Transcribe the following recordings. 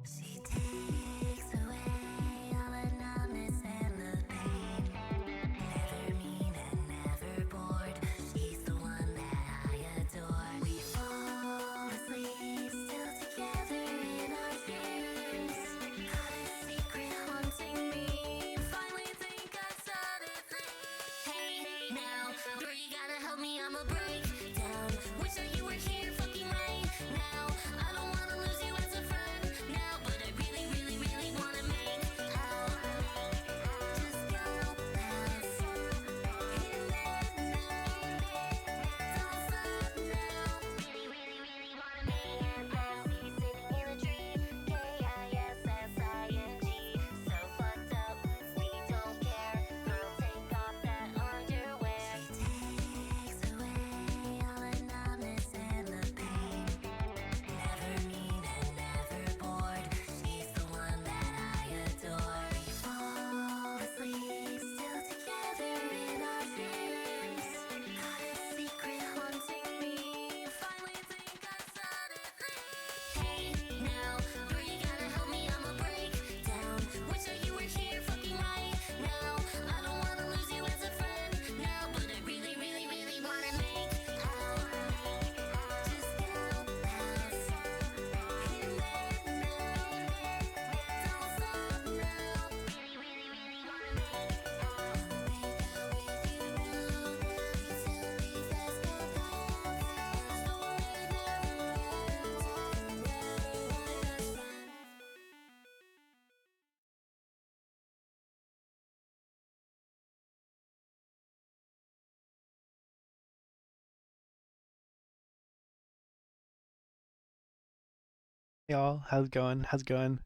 She takes away all the numbness and the pain. Never mean and never bored. She's the one that I adore. We fall asleep still together in our dreams. Got a secret haunting me. Finally think I saw it free. Hey now, girl, you gotta help me. I'm a breakdown. Wish that you were here fucking right now. I don't wanna lose you as a friend now, but I really, really, really wanna make out. Just go past in that night. Don't stop now. Really, really, really wanna make it past. He's sitting in a tree. Kissing. So fucked up. We don't care. Girl, take off that underwear. She takes away all the numbness and the pain. Never mean and never bored. She's the one that I adore. We fall asleep still together in our dreams. Got a secret haunting me. Finally think I set it free. Hey now, girl, you gotta help me. I'm a breakdown. Wish that you were here fucking right now. I don't wanna lose you as a friend now, but I really, really, really wanna make out. Just go past in that night. Don't stop now. Really, really, really wanna make out. Make out with you now. You tell me there's no path. There's no way never ends. Never understand. Hey y'all, how's it going? How's it going?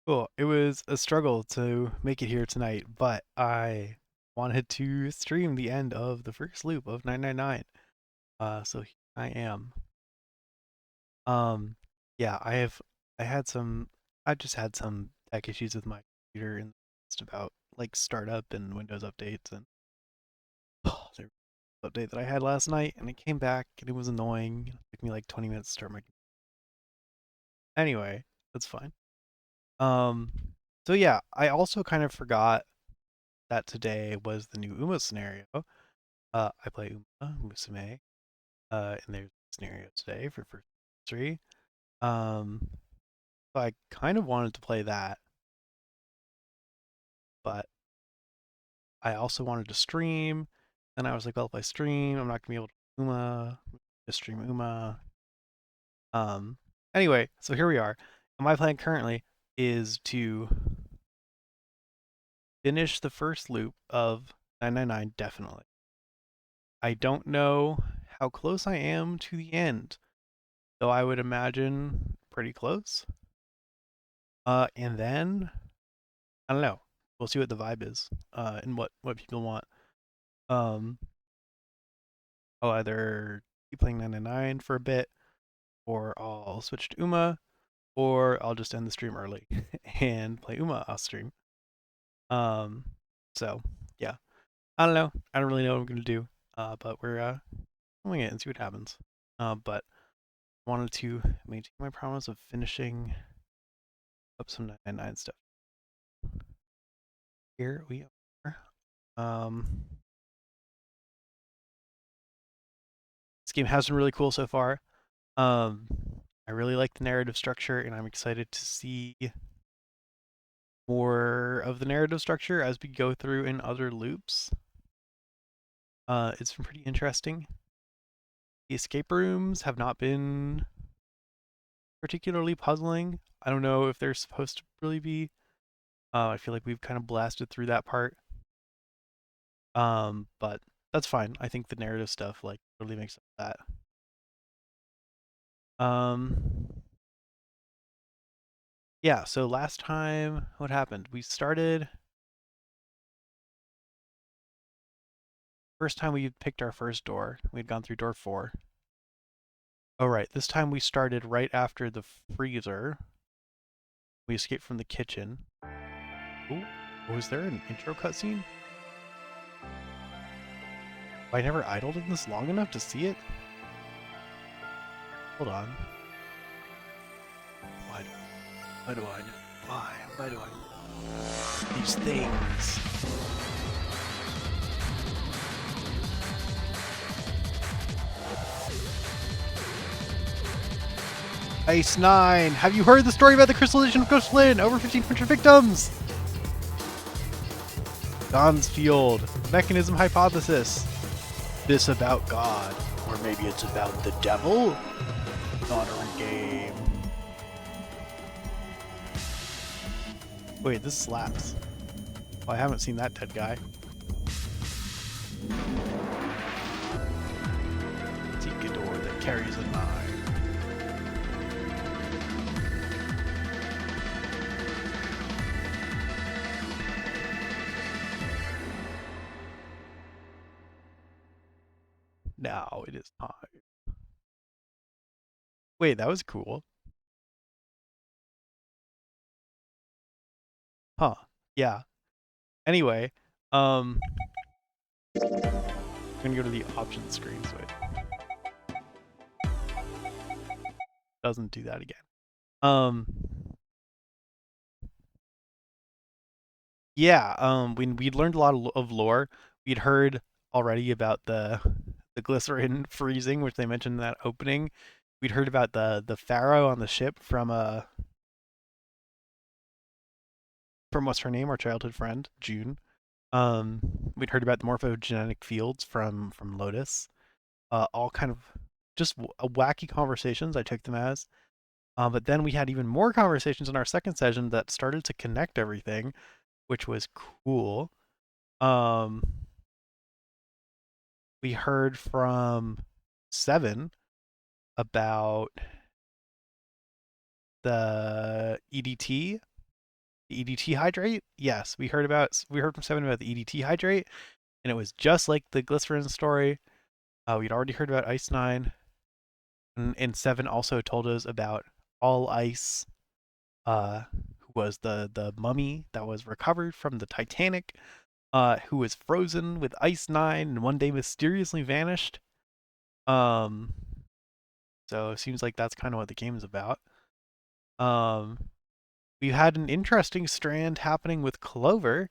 Cool. It was a struggle to make it here tonight, but I wanted to stream the end of the first loop of 999. So here I am. Um, yeah, I just had some tech issues with my computer in just about like startup and Windows updates and there was an update that I had last night and it came back and it was annoying. It took me like 20 minutes to start my. Anyway, that's fine. Um, so yeah, I also kind of forgot that today was the new Uma scenario. I play Uma Musume, and there's a scenario today for first three. Um, so I kind of wanted to play that, but I also wanted to stream. And I was like, well, if I stream, I'm not gonna be able to Uma, to stream Uma. Um, anyway, so here we are. And my plan currently is to finish the first loop of 999 definitely. I don't know how close I am to the end, though I would imagine pretty close. And then I don't know. We'll see what the vibe is, and what people want. Um, I'll either keep playing 999 for a bit, or I'll switch to Uma, or I'll just end the stream early and play Uma off stream. Um, so yeah, I don't know. I don't really know what I'm gonna do. But we're doing it and see what happens. But wanted to maintain my promise of finishing up some 999 stuff. Here we are. This game has been really cool so far. Um, I really like the narrative structure, and I'm excited to see more of the narrative structure as we go through in other loops. It's been pretty interesting. The escape rooms have not been particularly puzzling. I don't know if they're supposed to really be. I feel like we've kind of blasted through that part. But that's fine. I think the narrative stuff like really makes up that. Yeah, so last time what happened? We started first time we picked our first door. We had gone through door 4. Oh right, this time we started right after the freezer. We escaped from the kitchen. Ooh, was there an intro cutscene? I never idled in this long enough to see it? Hold on. What? Why do I know? Why? Why do I know these things? Ice 9, have you heard the story about the crystallization of Ghost Flynn? Over 1,500 victims! Gonsfield, mechanism hypothesis. This about God. Or maybe it's about the devil? Honor game. Wait, this slaps. Well, I haven't seen that dead guy. Tikador that carries a knife. Now it is time. Wait, that was cool. Huh. Yeah. Anyway, I'm gonna go to the options screen so it doesn't do that again. Yeah, when we'd learned a lot of lore, we'd heard already about the glycerin freezing, which they mentioned in that opening. We'd heard about the pharaoh on the ship from what's her name, our childhood friend, June. We'd heard about the morphogenetic fields from Lotus. All kind of just wacky conversations. I took them as. But then we had even more conversations in our second session that started to connect everything, which was cool. We heard from Seven about the EDT, the EDT hydrate. Yes, we heard from Seven about the EDT hydrate, and it was just like the glycerin story. We'd already heard about Ice 9, and Seven also told us about All Ice, who was the mummy that was recovered from the Titanic, who was frozen with Ice 9 and one day mysteriously vanished. So it seems like that's kind of what the game is about. We've had an interesting strand happening with Clover,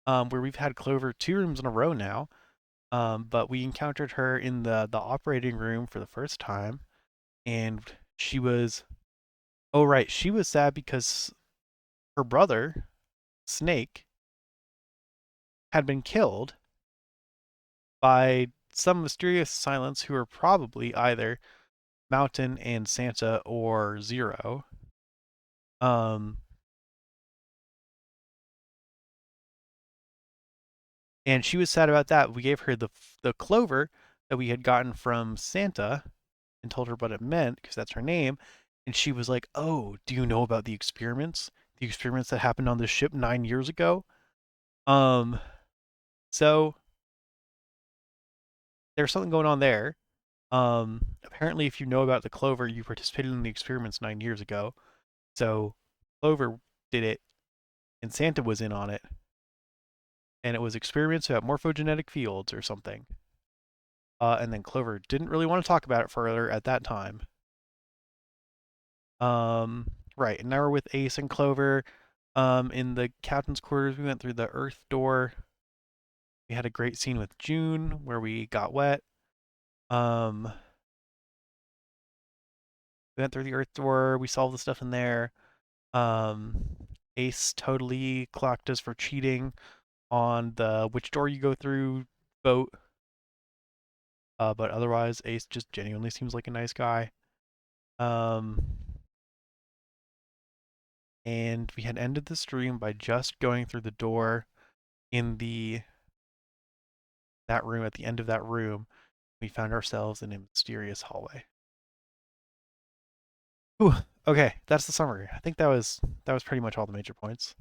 where we've had Clover 2 rooms in a row now. But we encountered her in the operating room for the first time, and she was, oh right, she was sad because her brother, Snake, had been killed by some mysterious silence who are probably either Mountain and Santa or Zero. And she was sad about that. We gave her the clover that we had gotten from Santa and told her what it meant because that's her name. And she was like, "Oh, do you know about the experiments? The experiments that happened on this ship 9 years ago?" Um, so there's something going on there. Apparently, if you know about the clover, you participated in the experiments 9 years ago. So Clover did it, and Santa was in on it, and it was experiments about morphogenetic fields or something. And then Clover didn't really want to talk about it further at that time. Right, and now we're with Ace and Clover. In the captain's quarters, we went through the Earth door. We had a great scene with June where we got wet. We went through the Earth door. We solved the stuff in there. Ace totally clocked us for cheating on the which door you go through vote. But otherwise, Ace just genuinely seems like a nice guy. And we had ended the stream by just going through the door in that room. At the end of that room, we found ourselves in a mysterious hallway. Whew. Okay, that's the summary. I think that was pretty much all the major points.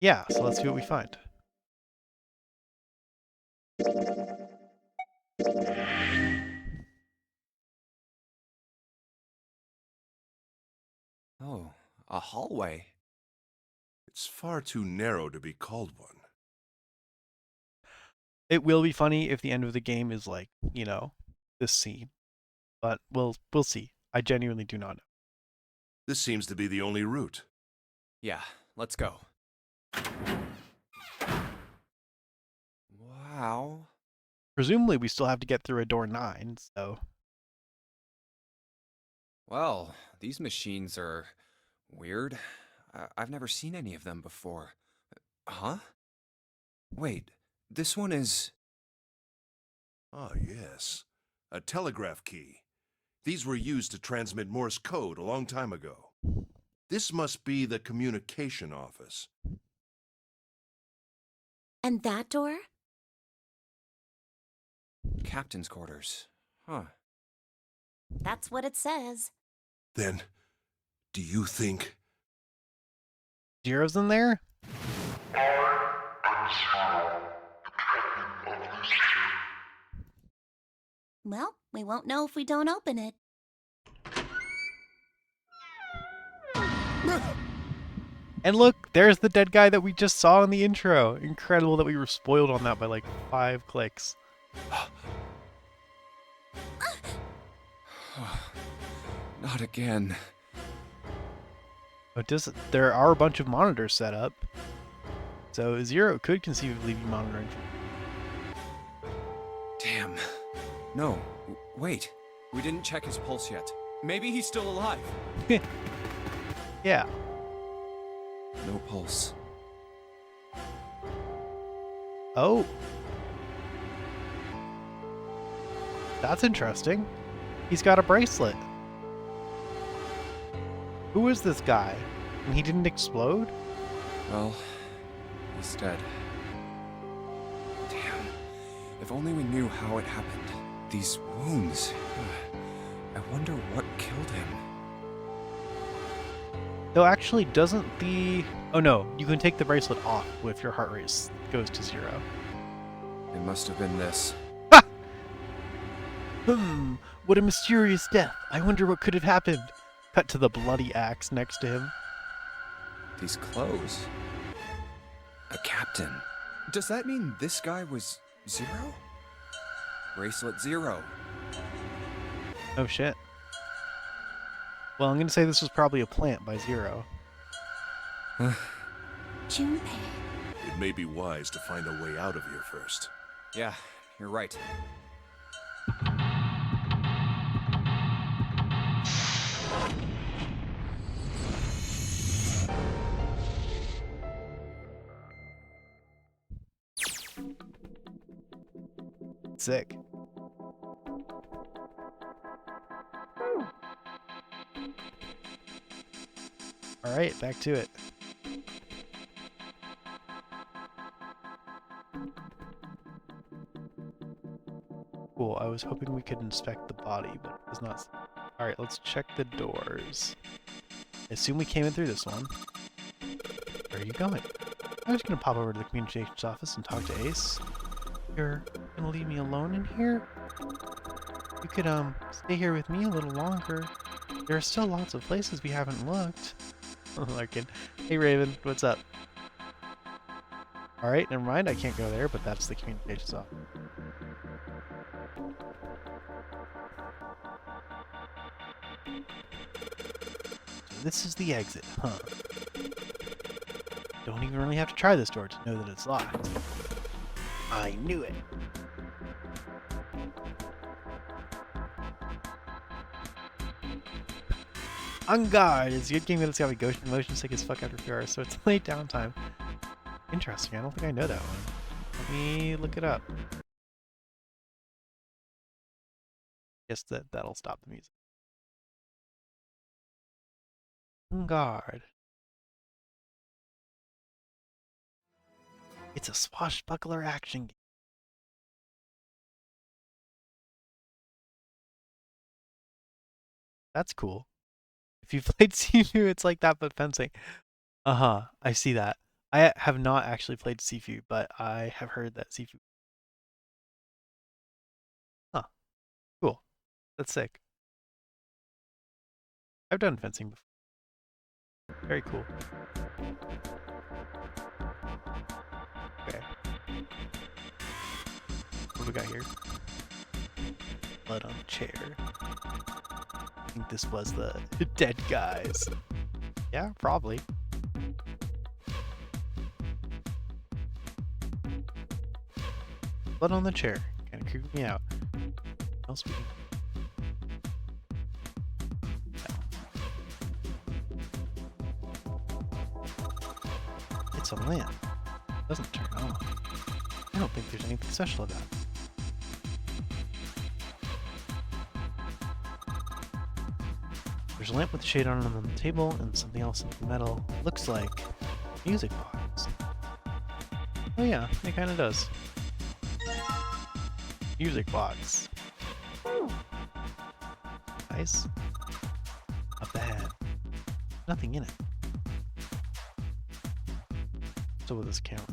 Yeah, so let's see what we find. Oh, a hallway. It's far too narrow to be called one. It will be funny if the end of the game is like, this scene. but we'll see. I genuinely do not know. This seems to be the only route. Yeah, let's go. Wow. Presumably, we still have to get through a door 9, so Well, these machines are weird. I've never seen any of them before. Huh? Wait, this one is... Ah, yes. A telegraph key. These were used to transmit Morse code a long time ago. This must be the communication office. And that door? captain's quarters. Huh. That's what it says. Then, do you think... Zero's in there? Well, we won't know if we don't open it. And look, there's the dead guy that we just saw in the intro. Incredible that we were spoiled on that by like 5 clicks. Not again. But there are a bunch of monitors set up. So Zero could conceivably be monitoring. Damn. No, wait. We didn't check his pulse yet. Maybe he's still alive. Yeah. No pulse. Oh. That's interesting. He's got a bracelet. Who is this guy? And he didn't explode? Well, he's dead. Damn. If only we knew how it happened. These wounds. I wonder what killed him. Though actually, doesn't the... Oh no, you can take the bracelet off if your heart rate goes to 0. It must have been this. What a mysterious death. I wonder what could have happened. Cut to the bloody axe next to him. These clothes. A captain. Does that mean this guy was Zero? Bracelet 0. Oh shit. Well, I'm gonna say this was probably a plant by Zero. Junpei. It may be wise to find a way out of here first. Yeah, you're right. Sick. Alright, back to it. Cool, I was hoping we could inspect the body, but it was not. Alright, let's check the doors. I assume we came in through this one. Where are you going? I was gonna pop over to the communications office and talk to Ace. You're gonna leave me alone in here? You could, stay here with me a little longer. There are still lots of places we haven't looked. Larkin. Hey Raven, what's up? Alright, never mind, I can't go there, but that's the communications office. So this is the exit, huh? Don't even really have to try this door to know that it's locked. I knew it. On guard! It's a good game that it's got me motion sick as fuck after 3 hours, so it's late downtime. Interesting, I don't think I know that one. Let me look it up. Guess that'll stop the music. On guard. It's a swashbuckler action game. That's cool. If you've played Sifu, it's like that, but fencing. Uh-huh, I see that. I have not actually played Sifu, but I have heard that Sifu... Huh. Cool. That's sick. I've done fencing before. Very cool. Okay. What do we got here? Blood on the chair. I think this was the dead guys. Yeah, probably. Blood on the chair. Kind of creeped me out. What else we can... It's a lamp. It doesn't turn on. I don't think there's anything special about it. There's a lamp with a shade on it on the table and something else in the metal. Looks like a music box. Oh yeah, it kind of does. Music box. Nice. Not bad. Nothing in it. So with this camera.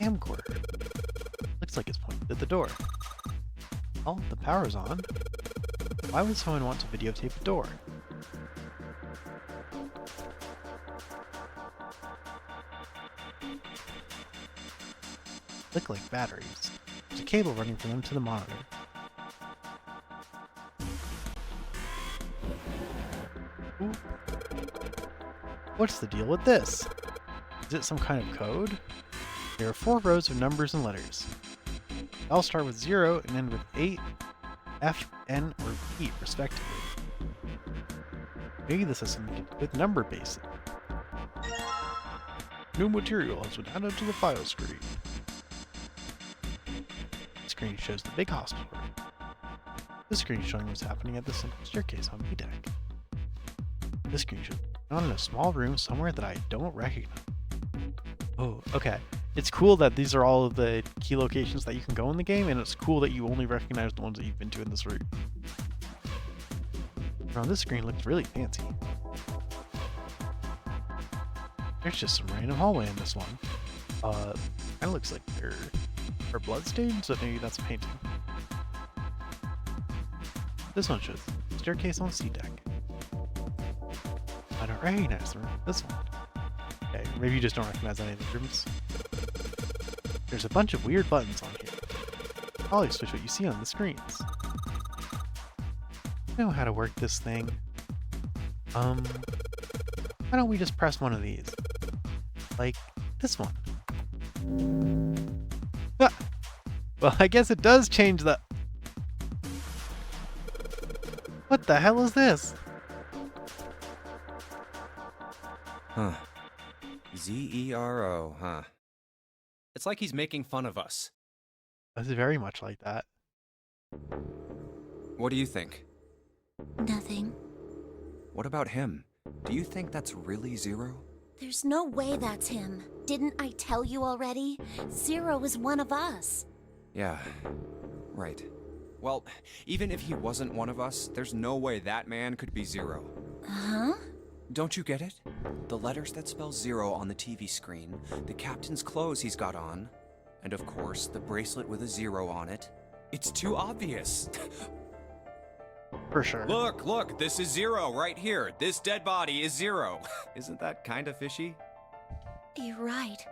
Camcorder. Looks like it's pointed at the door. Oh, the power's on. Why would someone want to videotape a door? Look like batteries. There's a cable running from them to the monitor. Ooh. What's the deal with this? Is it some kind of code? There are 4 rows of numbers and letters. They all start with 0 and end with 8, F, N, or P, respectively. Maybe this has something to do with number basing. New material has been added to the file screen. The screen shows the big hospital room. This screen showing what's happening at the central staircase on B deck. This screen shows on in a small room somewhere that I don't recognize. Oh, okay. It's cool that these are all of the key locations that you can go in the game, and it's cool that you only recognize the ones that you've been to in this route. And on this screen looks really fancy. There's just some random hallway in this one. Kinda looks like there are bloodstains, so maybe that's a painting. This one shows staircase on C deck. I don't recognize the room. This one. Okay, maybe you just don't recognize any of the rooms. There's a bunch of weird buttons on here. Probably switch what you see on the screens. I know how to work this thing. Why don't we just press one of these? Like this one. Ah! Well, I guess it does change the... What the hell is this? Huh. Z-E-R-O, huh? It's like he's making fun of us. That's very much like that. What do you think? Nothing. What about him? Do you think that's really Zero? There's no way that's him. Didn't I tell you already? Zero is one of us. Yeah, right. Well, even if he wasn't one of us, there's no way that man could be Zero. Huh? Don't you get it? The letters that spell Zero on the TV screen, the captain's clothes he's got on, and of course, the bracelet with a 0 on it. It's too obvious. For sure. Look, this is Zero right here. This dead body is Zero. Isn't that kind of fishy? You're right.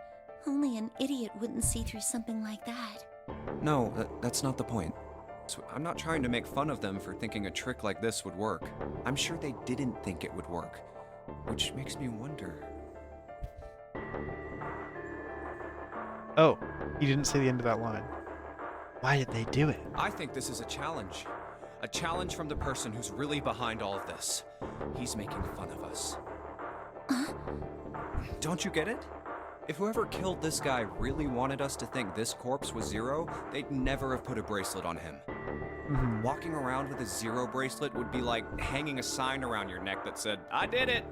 Only an idiot wouldn't see through something like that. No, that's not the point. So I'm not trying to make fun of them for thinking a trick like this would work. I'm sure they didn't think it would work. Which makes me wonder. Oh, he didn't say the end of that line. Why did they do it? I think this is a challenge. A challenge from the person who's really behind all of this. He's making fun of us. Don't you get it? If whoever killed this guy really wanted us to think this corpse was Zero, they'd never have put a bracelet on him. Walking around with a 0 bracelet would be like hanging a sign around your neck that said, "I did it!"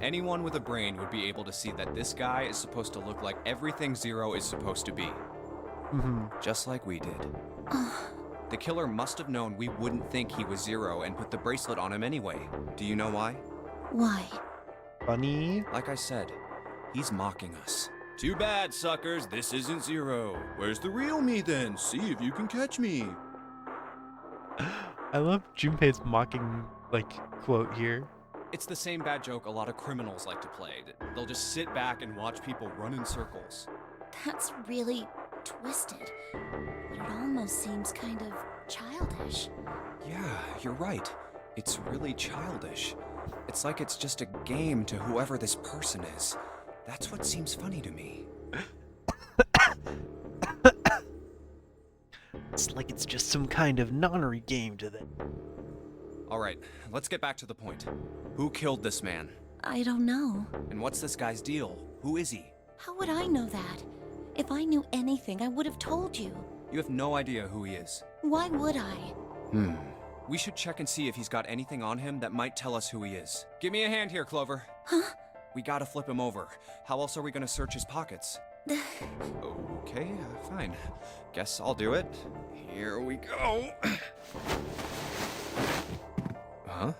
Anyone with a brain would be able to see that this guy is supposed to look like everything Zero is supposed to be. Just like we did. The killer must have known we wouldn't think he was Zero and put the bracelet on him anyway. Do you know why? Why? Funny. Like I said, he's mocking us. Too bad, suckers, this isn't Zero. Where's the real me then? See if you can catch me. I love Junpei's mocking, quote here. It's the same bad joke a lot of criminals like to play. They'll just sit back and watch people run in circles. That's really twisted. But it almost seems kind of childish. Yeah, you're right. It's really childish. It's like it's just a game to whoever this person is. That's what seems funny to me. It's like it's just some kind of nonnery game to them. Alright, let's get back to the point. Who killed this man? I don't know. And what's this guy's deal? Who is he? How would I know that? If I knew anything, I would have told you. You have no idea who he is. Why would I? We should check and see if he's got anything on him that might tell us who he is. Give me a hand here, Clover. Huh? We gotta flip him over. How else are we gonna search his pockets? Okay, fine. Guess I'll do it. Here we go. Huh?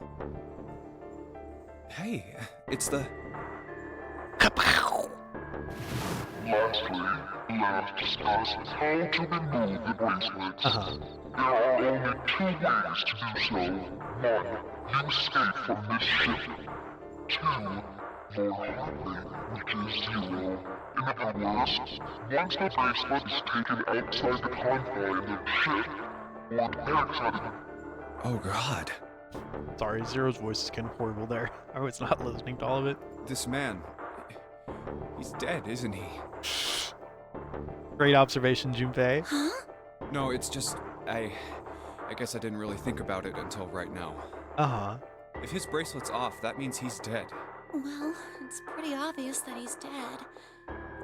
Hey, it's the... Kapow! Lastly, let us discuss how to remove the bracelets. Uh-huh. There are only 2 ways to do so. 1. You escape from this ship. 2. More hardly, which is 0. In other words, once the bracelet is taken outside the confine of the ship, or penetrated. Oh god. Sorry, Zero's voice is kind of horrible there. I was not listening to all of it. This man... He's dead, isn't he? Great observation, Junpei. Huh? No, it's just... I guess I didn't really think about it until right now. Uh-huh. If his bracelet's off, that means he's dead. Well, it's pretty obvious that he's dead.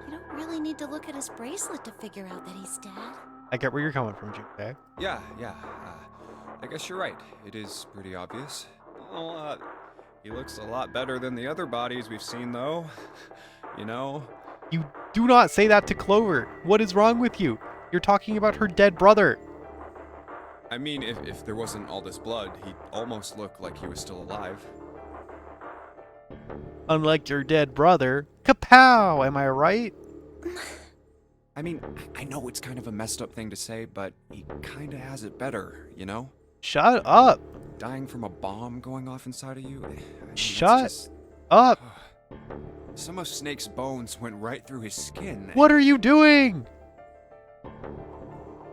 You don't really need to look at his bracelet to figure out that he's dead. I get where you're coming from, Junpei. Yeah. I guess you're right. It is pretty obvious. Well, he looks a lot better than the other bodies we've seen, though. You know? You do not say that to Clover. What is wrong with you? You're talking about her dead brother. I mean, if there wasn't all this blood, he'd almost look like he was still alive. Unlike your dead brother. Kapow! Am I right? I mean, I know it's kind of a messed up thing to say, but he kinda has it better, you know? Shut up! Dying from a bomb going off inside of you? I mean, that's Shut just- up! Some of Snake's bones went right through his skin. What are you doing?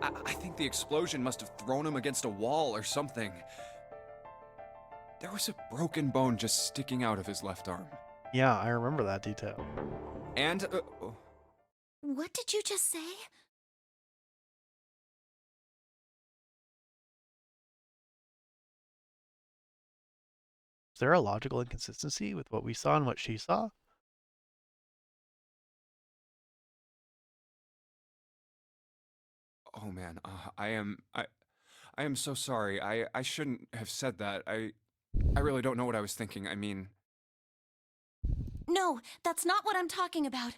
I think the explosion must have thrown him against a wall or something. There was a broken bone just sticking out of his left arm. Yeah, I remember that detail. And, What did you just say? Is there a logical inconsistency with what we saw and what she saw? oh man, I am so sorry. I shouldn't have said that. I really don't know what I was thinking. I mean, No, that's not what I'm talking about.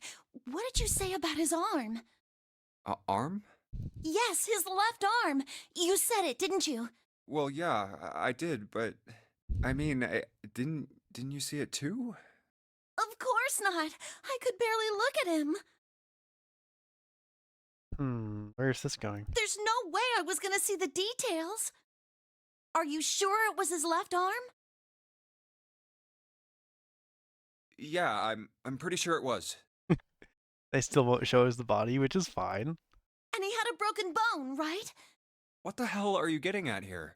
What did you say about his arm? arm? Yes, his left arm. You said it, didn't you? Well, yeah, I did, but I mean, didn't you see it too? Of course not. I could barely look at him. Where's this going? There's no way I was gonna see the details. Are you sure it was his left arm? Yeah, I'm pretty sure it was. They still won't show us the body, which is fine. And he had a broken bone, right? What the hell are you getting at here?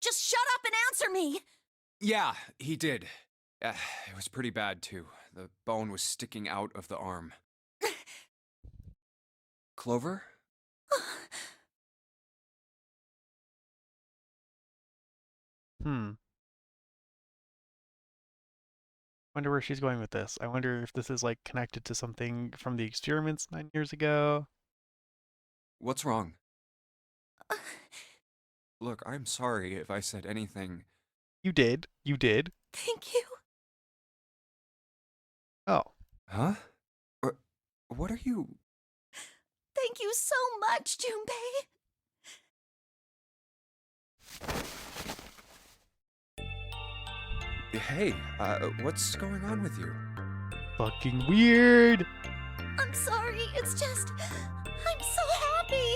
Just shut up and answer me! Yeah, he did. It was pretty bad too. The bone was sticking out of the arm. Clover? Wonder where she's going with this. I wonder if this is like connected to something from the experiments 9 years ago. What's wrong? Look, I'm sorry if I said anything. You did. You did. Thank you. Oh. Huh? What are you... Thank you so much, Junpei. Hey, what's going on with you? Fucking weird. I'm sorry, it's just... I'm so happy.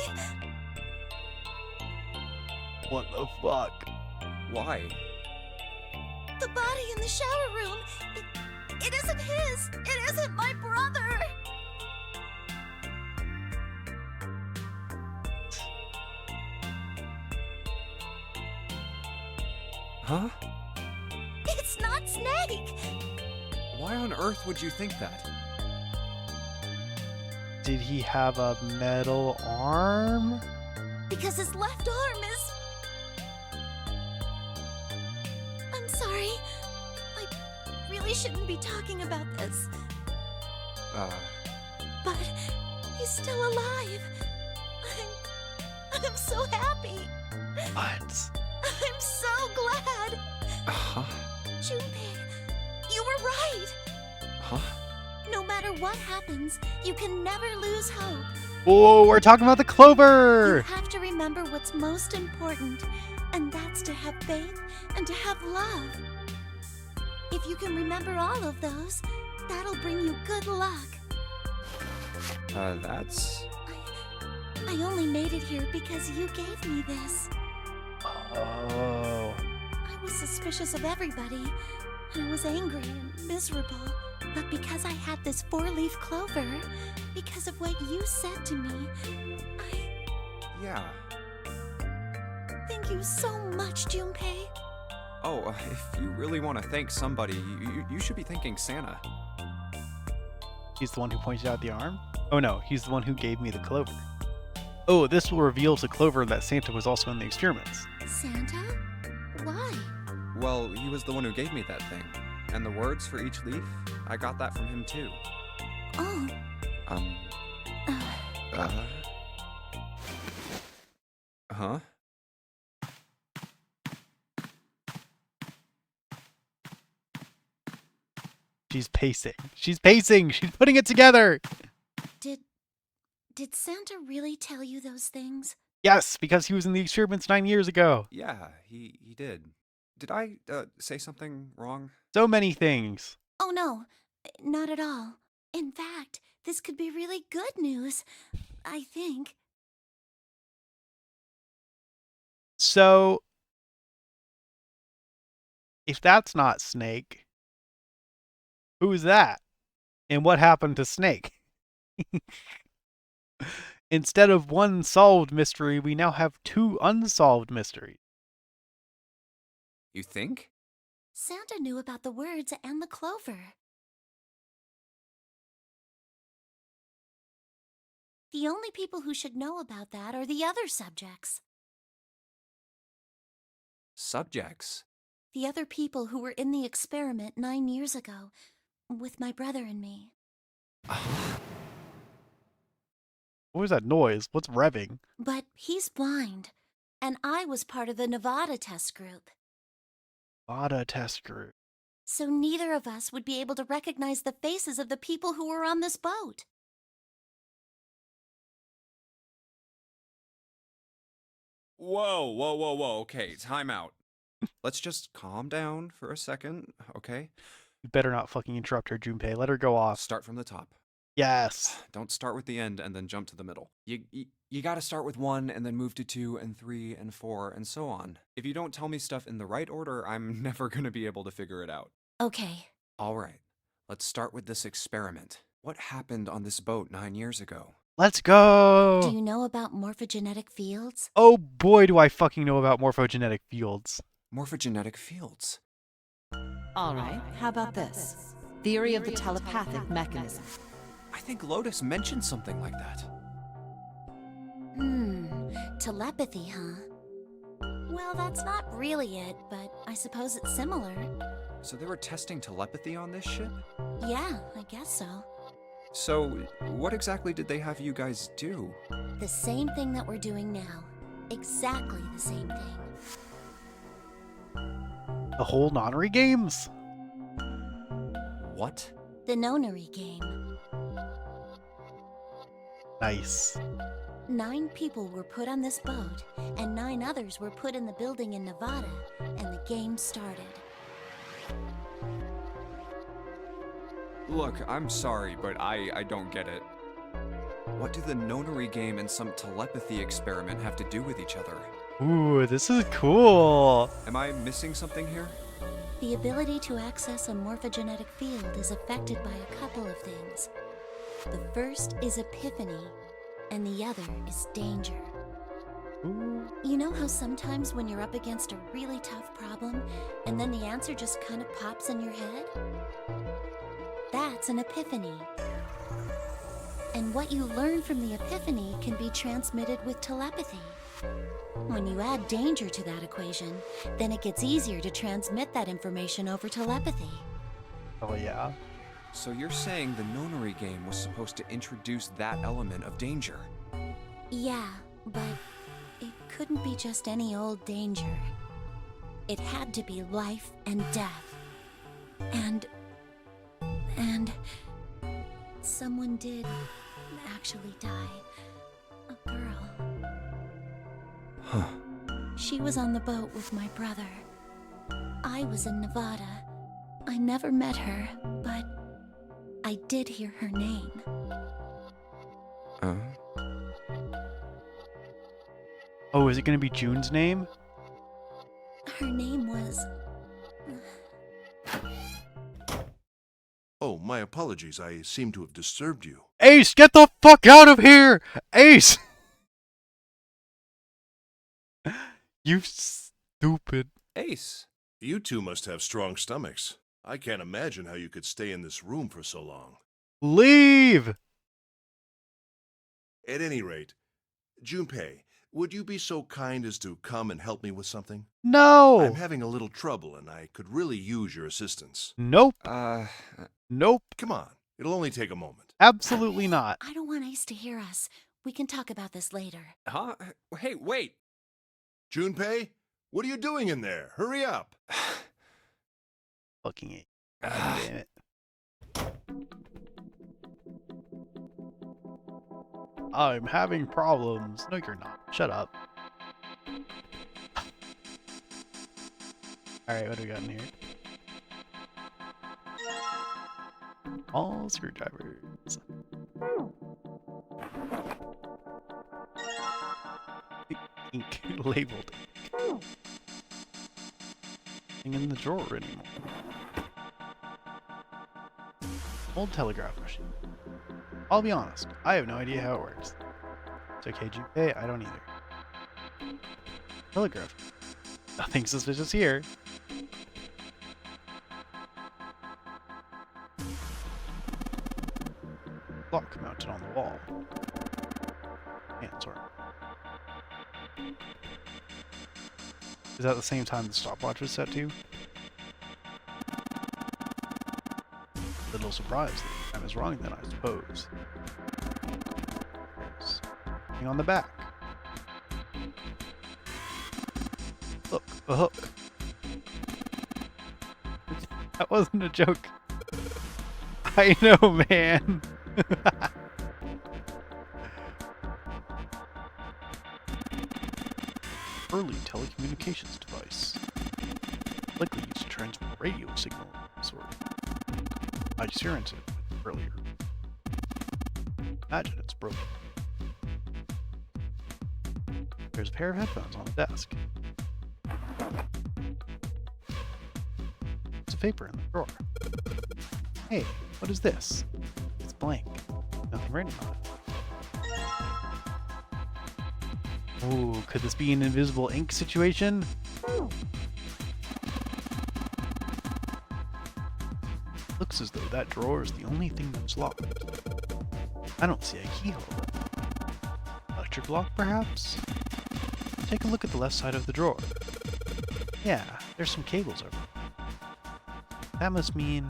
What the fuck? Why? The body in the shower room, it isn't his. It isn't my brother. Huh? It's not Snake! Why on earth would you think that? Did he have a metal arm? Because his left arm is... I'm sorry. I really shouldn't be talking about this. But he's still alive. I'm so happy. What? I'm so glad. Huh? Junpei, you were right. Huh? No matter what happens, you can never lose hope. Whoa, we're talking about the You clover! have to remember what's most important, and that's to have faith and to have love. If you can remember all of those, that'll bring you good luck. That's... I only made it here because you gave me this. Oh. I was suspicious of everybody, and I was angry and miserable. But because I had this four-leaf clover, because of what you said to me, Yeah. thank you so much, Junpei. Oh, if you really want to thank somebody, you should be thanking Santa. He's the one who pointed out the arm? Oh no, he's the one who gave me the clover. Oh, this will reveal to Clover that Santa was also in the experiments. Santa? Why? Well, he was the one who gave me that thing. And the words for each leaf, I got that from him too. Oh, Huh? She's pacing. She's pacing! She's putting it together! did Santa really tell you those things? Yes, because he was in the experiments 9 years ago. Yeah, he did. Did I, say something wrong? So many things. Oh no, not at all. In fact, this could be really good news, I think. So, if that's not Snake, who's that? And what happened to Snake? Instead of one solved mystery, we now have two unsolved mysteries. You think? Santa knew about the words and the clover. The only people who should know about that are the other subjects. Subjects? The other people who were in the experiment 9 years ago, with my brother and me. What was that noise? What's revving? But he's blind, and I was part of the Nevada test group. Nevada test group. So neither of us would be able to recognize the faces of the people who were on this boat. Whoa. Okay, time out. Let's just calm down for a second, okay? You better not fucking interrupt her, Junpei. Let her go off. Start from the top. Yes. Don't start with the end and then jump to the middle. You gotta start with 1 and then move to 2 and 3 and 4 and so on. If you don't tell me stuff in the right order, I'm never gonna be able to figure it out. Okay. All right, let's start with this experiment. What happened on this boat 9 years ago? Let's go. Do you know about morphogenetic fields? Oh boy, do I fucking know about morphogenetic fields. Morphogenetic fields. All right, how about this? Theory of the telepathic mechanism. I think Lotus mentioned something like that. Telepathy, huh? Well, that's not really it, but I suppose it's similar. So they were testing telepathy on this ship? Yeah, I guess so. So, what exactly did they have you guys do? The same thing that we're doing now. Exactly the same thing. The whole nonary games? What? The nonary game. Nice. 9 people were put on this boat, and 9 others were put in the building in Nevada, and the game started. Look, I'm sorry, but I don't get it. What do the nonary game and some telepathy experiment have to do with each other? Ooh, this is cool. Am I missing something here? The ability to access a morphogenetic field is affected by a couple of things. The first is epiphany, and the other is danger. Ooh. You know how sometimes when you're up against a really tough problem, and then the answer just kind of pops in your head? That's an epiphany. And what you learn from the epiphany can be transmitted with telepathy. When you add danger to that equation, then it gets easier to transmit that information over telepathy. Oh yeah. So you're saying the Nonary game was supposed to introduce that element of danger? Yeah, but it couldn't be just any old danger. It had to be life and death. And someone did actually die. A girl. Huh. She was on the boat with my brother. I was in Nevada. I never met her, but I did hear her name. Oh, is it gonna be June's name? Her name was... Oh, my apologies. I seem to have disturbed you. Ace, get the fuck out of here! Ace! You stupid. Ace. You two must have strong stomachs. I can't imagine how you could stay in this room for so long. Leave! At any rate, Junpei, would you be so kind as to come and help me with something? No! I'm having a little trouble and I could really use your assistance. Nope. Nope. Come on, it'll only take a moment. Absolutely not. I don't want Ace to hear us. We can talk about this later. Huh? Hey, wait! Junpei, what are you doing in there? Hurry up! Fucking it. God damn it. I'm having problems. No, you're not. Shut up. Alright, what do we got in here? All screwdrivers. Ink. Labeled ink. Nothing in the drawer anymore. Old telegraph machine. I'll be honest, I have no idea how it works. It's okay, Junpei, I don't either. Telegraph. Nothing suspicious here. Clock mounted on the wall. Hands are. Is that the same time the stopwatch was set to? Little surprised that time is wrong then, I suppose. There's something on the back. Look, a hook. That wasn't a joke. I know, man. Early telecommunications device. Likely used to transmit a radio signal of some sort. I experienced it earlier. Imagine it's broken. There's a pair of headphones on the desk. There's a paper in the drawer. Hey, what is this? It's blank. Nothing written on it. Ooh, could this be an invisible ink situation? Looks as though that drawer is the only thing that's locked. I don't see a keyhole. Electric lock, perhaps? Take a look at the left side of the drawer. Yeah, there's some cables over there. That must mean...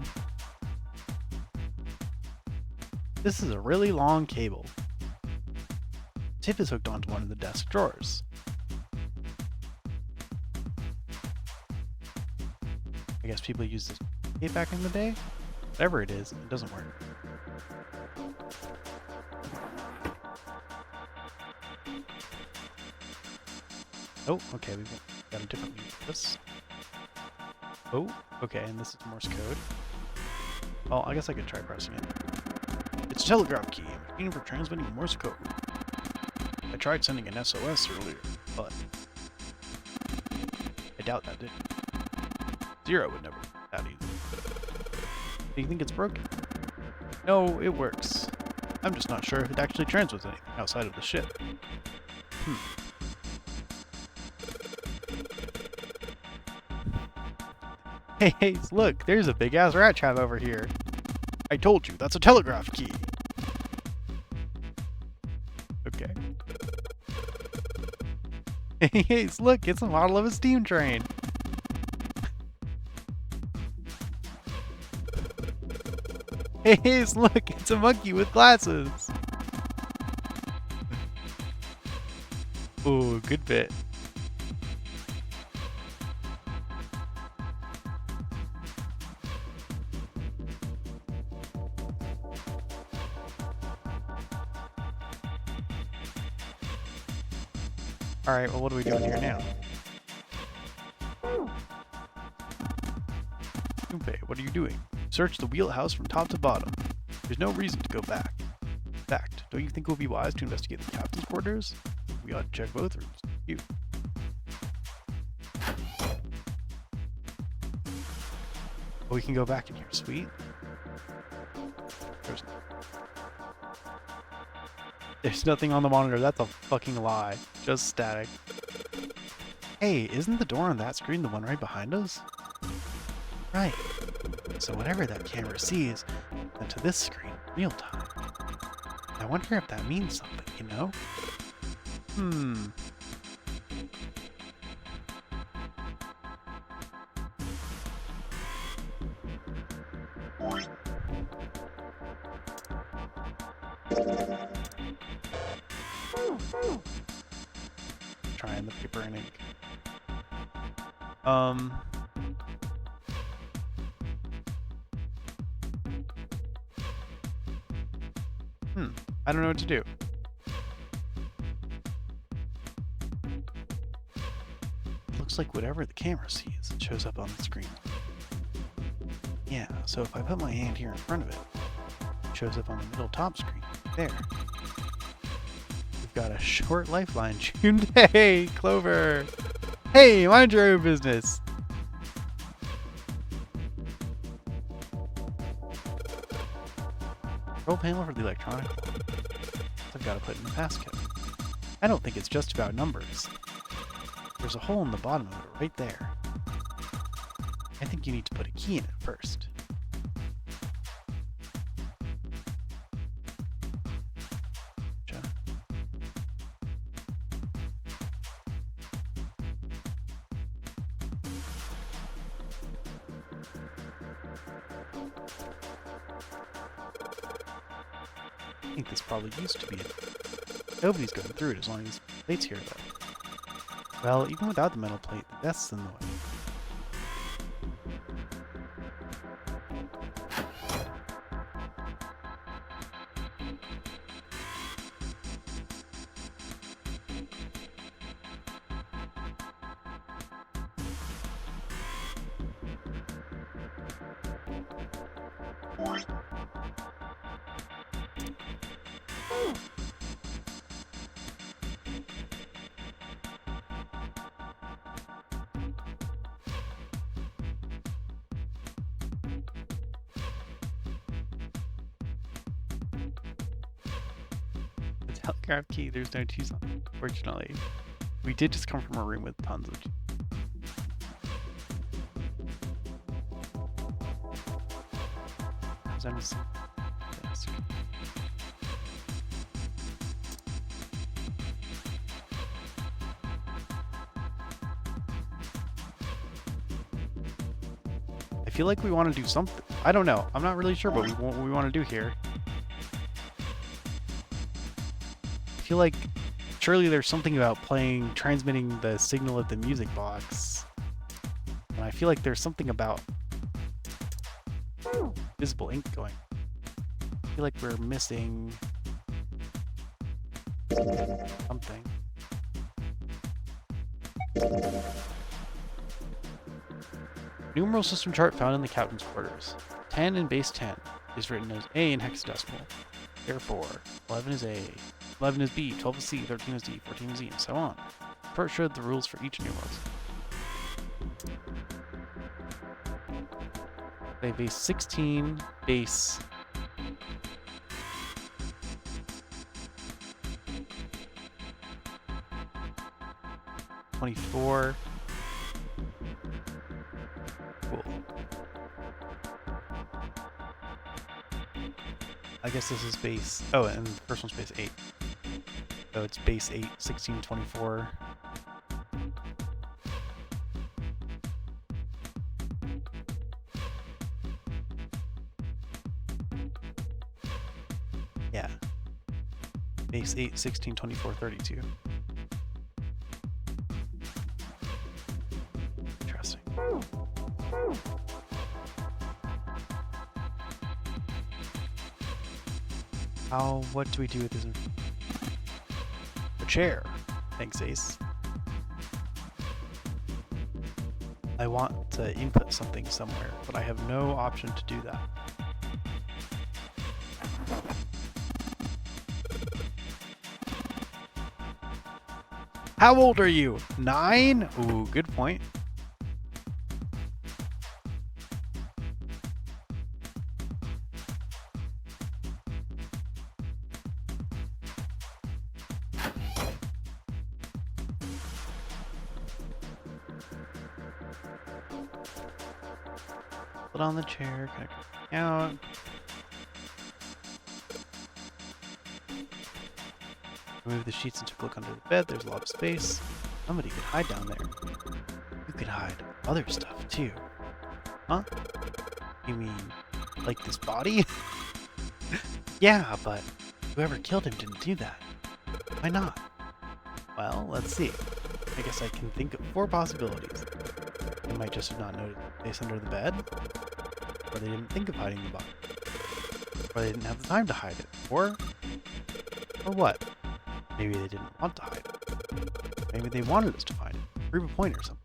this is a really long cable. Tip is hooked onto one of the desk drawers. I guess people used this tape back in the day? Whatever it is, it doesn't work. Oh, okay, we've got a different use for this. Oh, okay, and this is Morse code. Well, I guess I could try pressing it. It's a telegraph key, a machine for transmitting Morse code. I tried sending an SOS earlier, but I doubt that did. Zero would never do that either. Do you think it's broken? No, it works. I'm just not sure if it actually transmits anything outside of the ship. Hey, look, there's a big ass rat trap over here. I told you, that's a telegraph key. Okay. Hey, look, it's a model of a steam train. Hey, look, it's a monkey with glasses. Ooh, good bit. Alright, well, what are we doing here now? Junpei, what are you doing? Search the wheelhouse from top to bottom. There's no reason to go back. In fact, don't you think it would be wise to investigate the captain's quarters? We ought to check both rooms. You. Oh, we can go back in here. Sweet. There's nothing on the monitor. That's a fucking lie. Just static. Hey, isn't the door on that screen the one right behind us? Right. So whatever that camera sees, then to this screen, real time. I wonder if that means something, you know? Trying the paper and ink. I don't know what to do. Looks like whatever the camera sees shows up on the screen. Yeah, so if I put my hand here in front of it, it shows up on the middle top screen. There. We've got a short lifeline tuned. Hey, Clover! Hey, mind your own business! Control panel for the electronic clock. I've got to put in the passcode. I don't think it's just about numbers. There's a hole in the bottom of it right there. I think you need to put a key in it first. Gotcha. I think this probably used to be it. Nobody's going through it as long as the plate's here, though. Well, even without the metal plate, the desk's in the way. The telegraph key, there's no keys on it, unfortunately. We did just come from a room with tons of keys. There's only some desk. I feel like we want to do something. I don't know. I'm not really sure what we want to do here. I feel like surely there's something about transmitting the signal of the music box. And I feel like there's something about visible ink going. I feel like we're missing something. Numeral system chart found in the captain's quarters. 10 in base 10 is written as A in hexadecimal. Therefore, 11 is A, 11 is B, 12 is C, 13 is D, 14 is E, and so on. The chart showed the rules for each numeral. They have base 16, base 24. Cool. I guess this is base. Oh, and the first one's base 8. So it's base 8, 1624. Yeah. Base 8, 1624, 32. Interesting. What do we do with this? A chair. Thanks, Ace. I want to input something somewhere, but I have no option to do that. How old are you? 9? Ooh, good point. Put on the chair, kind of out. Remove the sheets and took a look under the bed. There's a lot of space. Somebody could hide down there. You could hide other stuff too. Huh? You mean, like this body? Yeah, but whoever killed him didn't do that. Why not? Well, let's see. I guess I can think of 4 possibilities. They might just have not noticed the place under the bed, or they didn't think of hiding the body, or they didn't have the time to hide it, or what? Maybe they didn't want to hide it. Maybe they wanted us to find it, prove a point or something.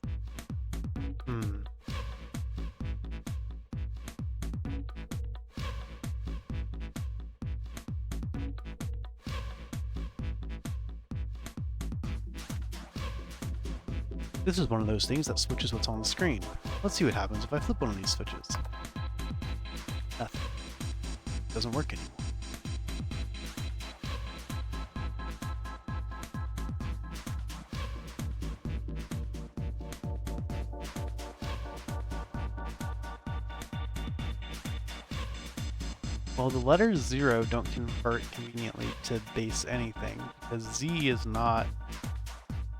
This is one of those things that switches what's on the screen. Let's see what happens if I flip one of these switches. Nothing. Doesn't work anymore. Well, the letters 0 don't convert conveniently to base anything, because Z is not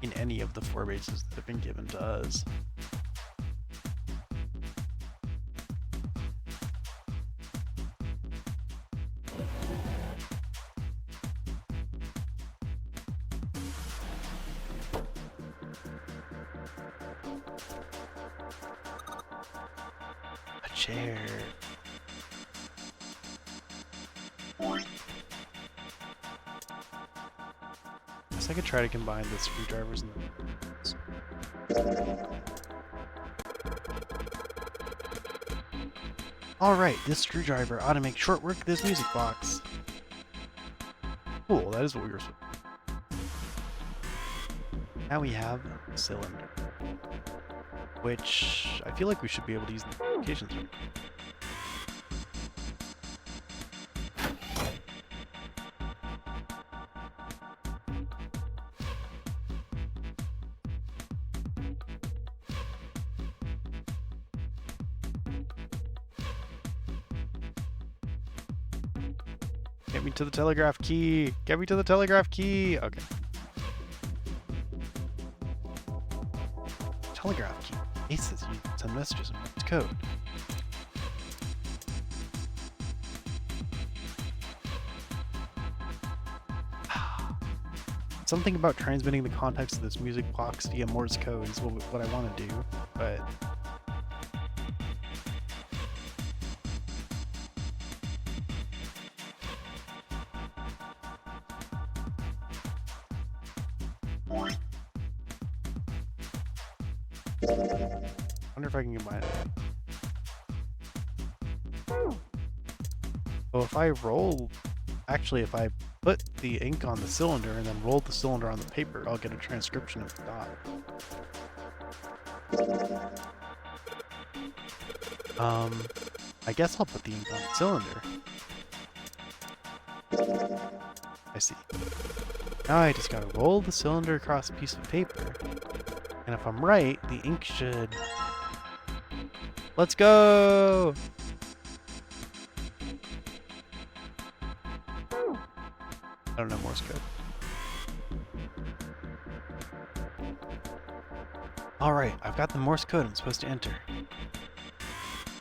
in any of the 4 bases that have been given to us. A chair. I could try to combine the screwdrivers and the... Alright, this screwdriver ought to make short work of this music box. Cool, that is what we were supposed to do. Now we have a cylinder, which I feel like we should be able to use in the communications room. Get me to the telegraph key! Get me to the telegraph key! Okay. Telegraph key. Ace says you send messages in Morse code. Something about transmitting the context of this music box via Morse code is what I want to do, but... I wonder if I can combine it. Well, if I roll... Actually, if I put the ink on the cylinder and then roll the cylinder on the paper, I'll get a transcription of the dot. I guess I'll put the ink on the cylinder. I see. Now I just gotta roll the cylinder across a piece of paper. And if I'm right, the ink should... Let's go! I don't know Morse code. Alright, I've got the Morse code I'm supposed to enter.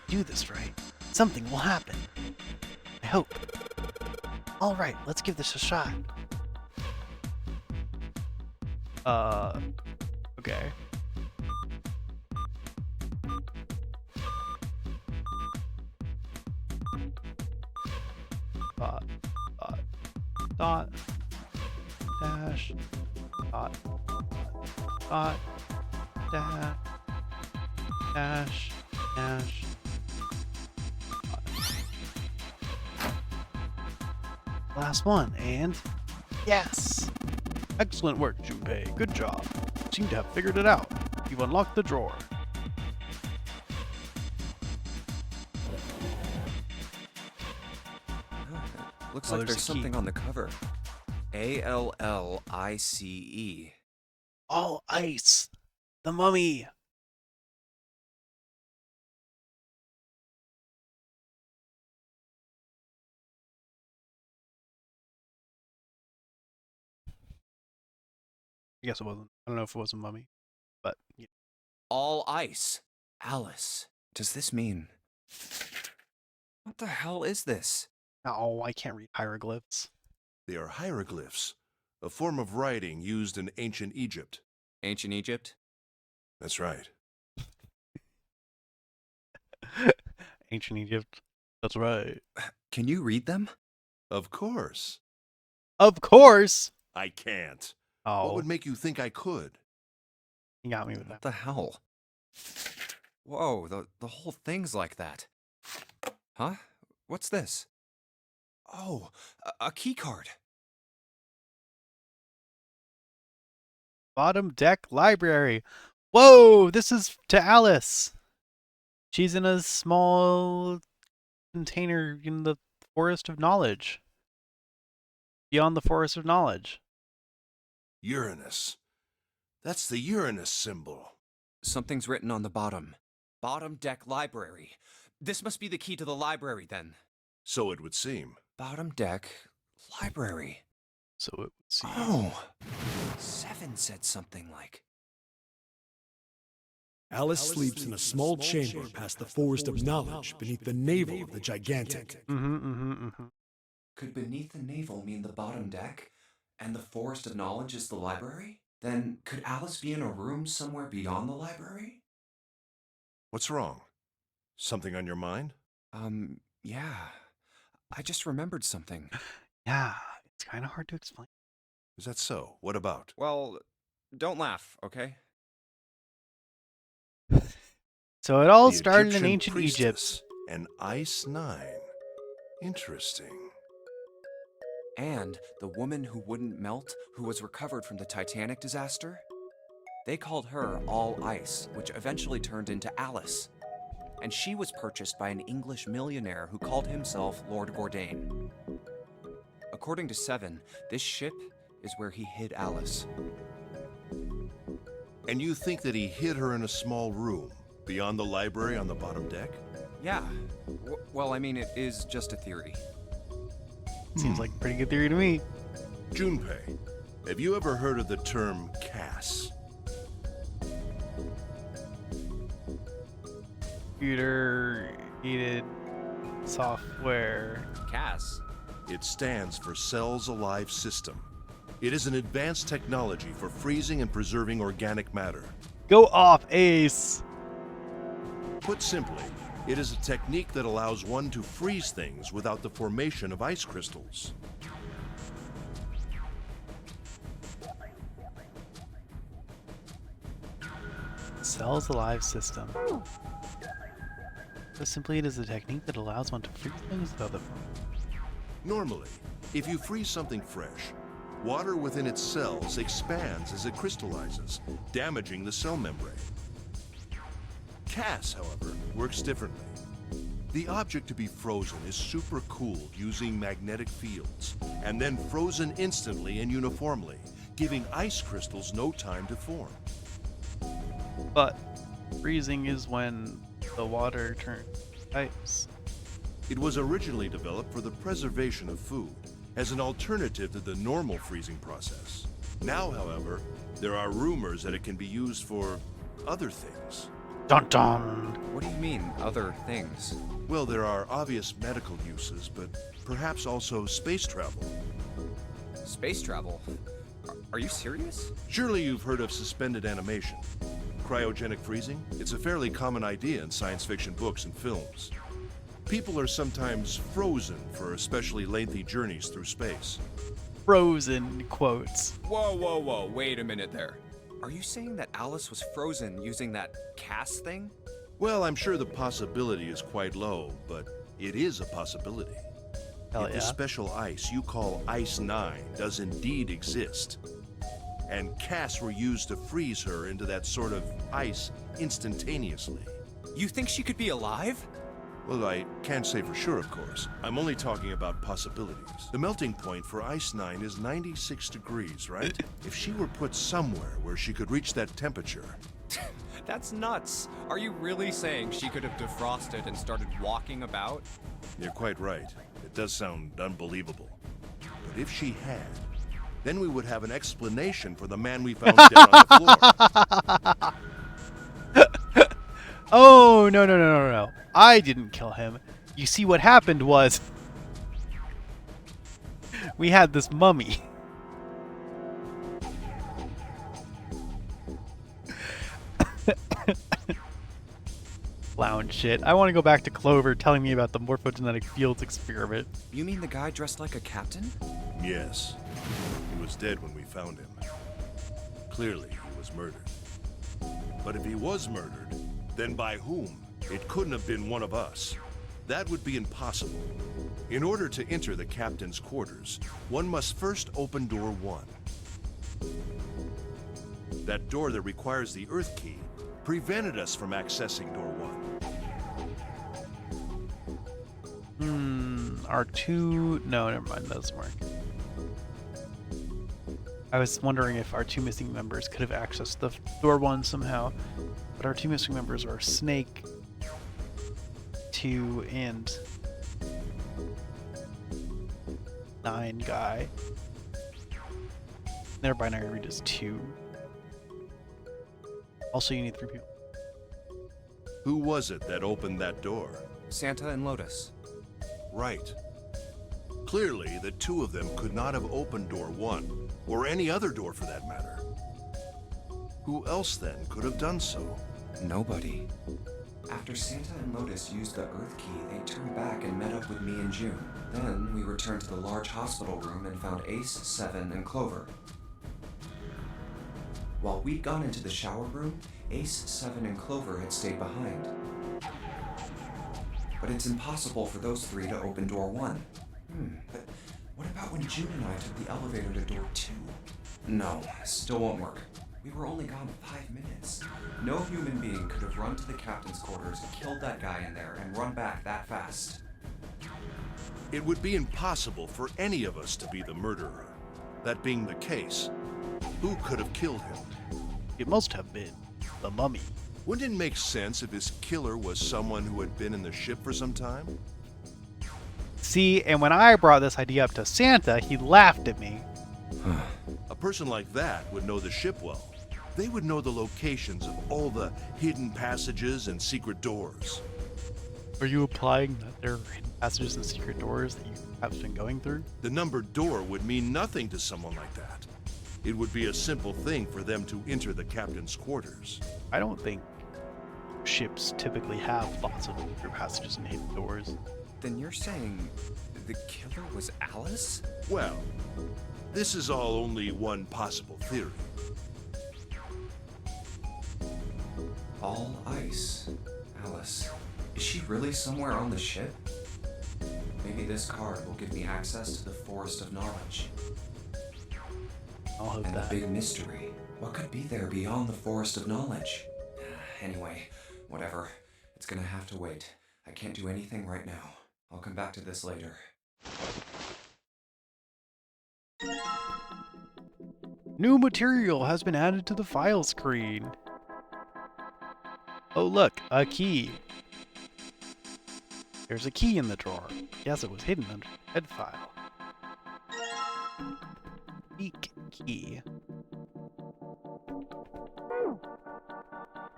Do this right. Something will happen. I hope. Alright, let's give this a shot. Okay. Dot, dash, dot, dash, dash, dot. Last one, and yes! Excellent work, Junpei. Good job. You seem to have figured it out. You've unlocked the drawer. Looks Oh, like there's there's a key. something on the cover. ALLICE. All ice! The mummy! I guess it wasn't. I don't know if it was a mummy, but yeah. All ice. Alice. Does this mean... What the hell is this? Oh, I can't read hieroglyphs. They are hieroglyphs, a form of writing used in ancient Egypt. Ancient Egypt? That's right. Ancient Egypt. That's right. Can you read them? Of course. Of course! I can't. Oh, What would make you think I could? you got me with What that. the hell? Whoa, the whole thing's like that. Huh? What's this? Oh, a key card. Bottom deck library. Whoa, this is to Alice. She's in a small container in the forest of knowledge. Beyond the forest of knowledge. Uranus. That's the Uranus symbol. Something's written on the bottom. Bottom deck library. This must be the key to the library then. So it would seem. Bottom deck library. So it would seem. Oh, 7 said something like. Alice sleeps in a small chamber past the Forest of Knowledge beneath the navel of the Gigantic. Could beneath the navel mean the bottom deck? And the Forest of Knowledge is the library? Then could Alice be in a room somewhere beyond the library? What's wrong? Something on your mind? Yeah. I just remembered something. Yeah, it's kind of hard to explain. Is that so? What about? Well, don't laugh, okay? So it all The started in Egyptian ancient Egypt. priestess and Ice 9. Interesting. And the woman who wouldn't melt, who was recovered from the Titanic disaster? They called her All Ice, which eventually turned into Alice. And she was purchased by an English millionaire who called himself Lord Bourdain. According to Seven, this ship is where he hid Alice. And you think that he hid her in a small room beyond the library on the bottom deck? Yeah. Well, I mean, it is just a theory. Seems like a pretty good theory to me. Junpei, have you ever heard of the term CAS? Computer aided software. Cass. It stands for Cells Alive System. It is an advanced technology for freezing and preserving organic matter. Go off, Ace! Put simply, it is a technique that allows one to freeze things without the formation of ice crystals. Cells Alive System. So simply, it is a technique that allows one to freeze things without the Normally, if you freeze something fresh, water within its cells expands as it crystallizes, damaging the cell membrane. CAS, however, works differently. The object to be frozen is supercooled using magnetic fields, and then frozen instantly and uniformly, giving ice crystals no time to form. But freezing is when the water turns ice. It was originally developed for the preservation of food, as an alternative to the normal freezing process. Now, however, there are rumors that it can be used for other things. Dun dun. What do you mean, other things? Well, there are obvious medical uses, but perhaps also space travel. Space travel? Are you serious? Surely you've heard of suspended animation. Cryogenic freezing? It's a fairly common idea in science fiction books and films. People are sometimes frozen for especially lengthy journeys through space. Frozen quotes. Whoa, wait a minute there. Are you saying that Alice was frozen using that cast thing? Well, I'm sure the possibility is quite low, but it is a possibility. Hell If yeah. the special ice you call Ice 9 does indeed exist, and casts were used to freeze her into that sort of ice instantaneously. You think she could be alive? Well, I can't say for sure, of course. I'm only talking about possibilities. The melting point for Ice 9 is 96 degrees, right? If she were put somewhere where she could reach that temperature, That's nuts. Are you really saying she could have defrosted and started walking about? you're quite right. It does sound unbelievable. But if she had, then we would have an explanation for the man we found dead on the floor. Oh, no. I didn't kill him. You see, what happened was we had this mummy. Lounge shit. I want to go back to Clover telling me about the morphogenetic fields experiment. You mean the guy dressed like a captain? Yes. He was dead when we found him. Clearly, he was murdered. But if he was murdered, then by whom? It couldn't have been one of us. That would be impossible. In order to enter the captain's quarters, one must first open door 1. That door that requires the Earth key prevented us from accessing door 1. R2... No, never mind. That doesn't work. I was wondering if our 2 missing members could have accessed the door 1 somehow. But our 2 missing members are Snake, 2, and 9 guy. Their binary read is 2. Also, you need 3 people. Who was it that opened that door? Santa and Lotus. Right. Clearly, the 2 of them could not have opened door 1, or any other door for that matter. Who else then could have done so? Nobody. After Santa and Lotus used the Earth key, they turned back and met up with me in June. Then we returned to the large hospital room and found Ace, 7, and Clover. While we'd gone into the shower room, Ace, 7, and Clover had stayed behind. But it's impossible for those 3 to open door 1. But what about when June and I took the elevator to door 2? No, still won't work. We were only gone 5 minutes. No human being could have run to the captain's quarters and killed that guy in there and run back that fast. It would be impossible for any of us to be the murderer. That being the case, who could have killed him? It must have been the mummy. Wouldn't it make sense if his killer was someone who had been in the ship for some time? See, and when I brought this idea up to Santa, he laughed at me. A person like that would know the ship well. They would know the locations of all the hidden passages and secret doors. Are you implying that there are hidden passages and secret doors that you have been going through? The numbered door would mean nothing to someone like that. It would be a simple thing for them to enter the captain's quarters. I don't think ships typically have lots of secret passages and hidden doors. Then you're saying the killer was Alice? Well, this is all only one possible theory. All ice. Alice. Is she really somewhere on the ship? Maybe this card will give me access to the Forest of Knowledge. I'll hope And that. the big mystery. What could be there beyond the Forest of Knowledge? Anyway, whatever. It's gonna have to wait. I can't do anything right now. I'll come back to this later. New material has been added to the file screen. Oh look, a key. There's a key in the drawer. Yes, it was hidden under the head file. Peak key.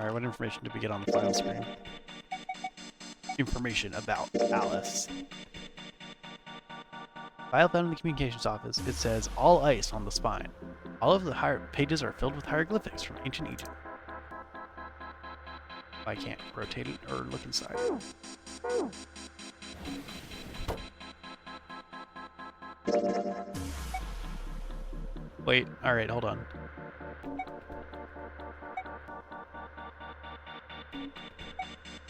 Alright, what information did we get on the final screen? Information about Alice. File found in the communications office. It says all ice on the spine. All of the pages are filled with hieroglyphics from ancient Egypt. I can't rotate it or look inside. Wait, alright, hold on.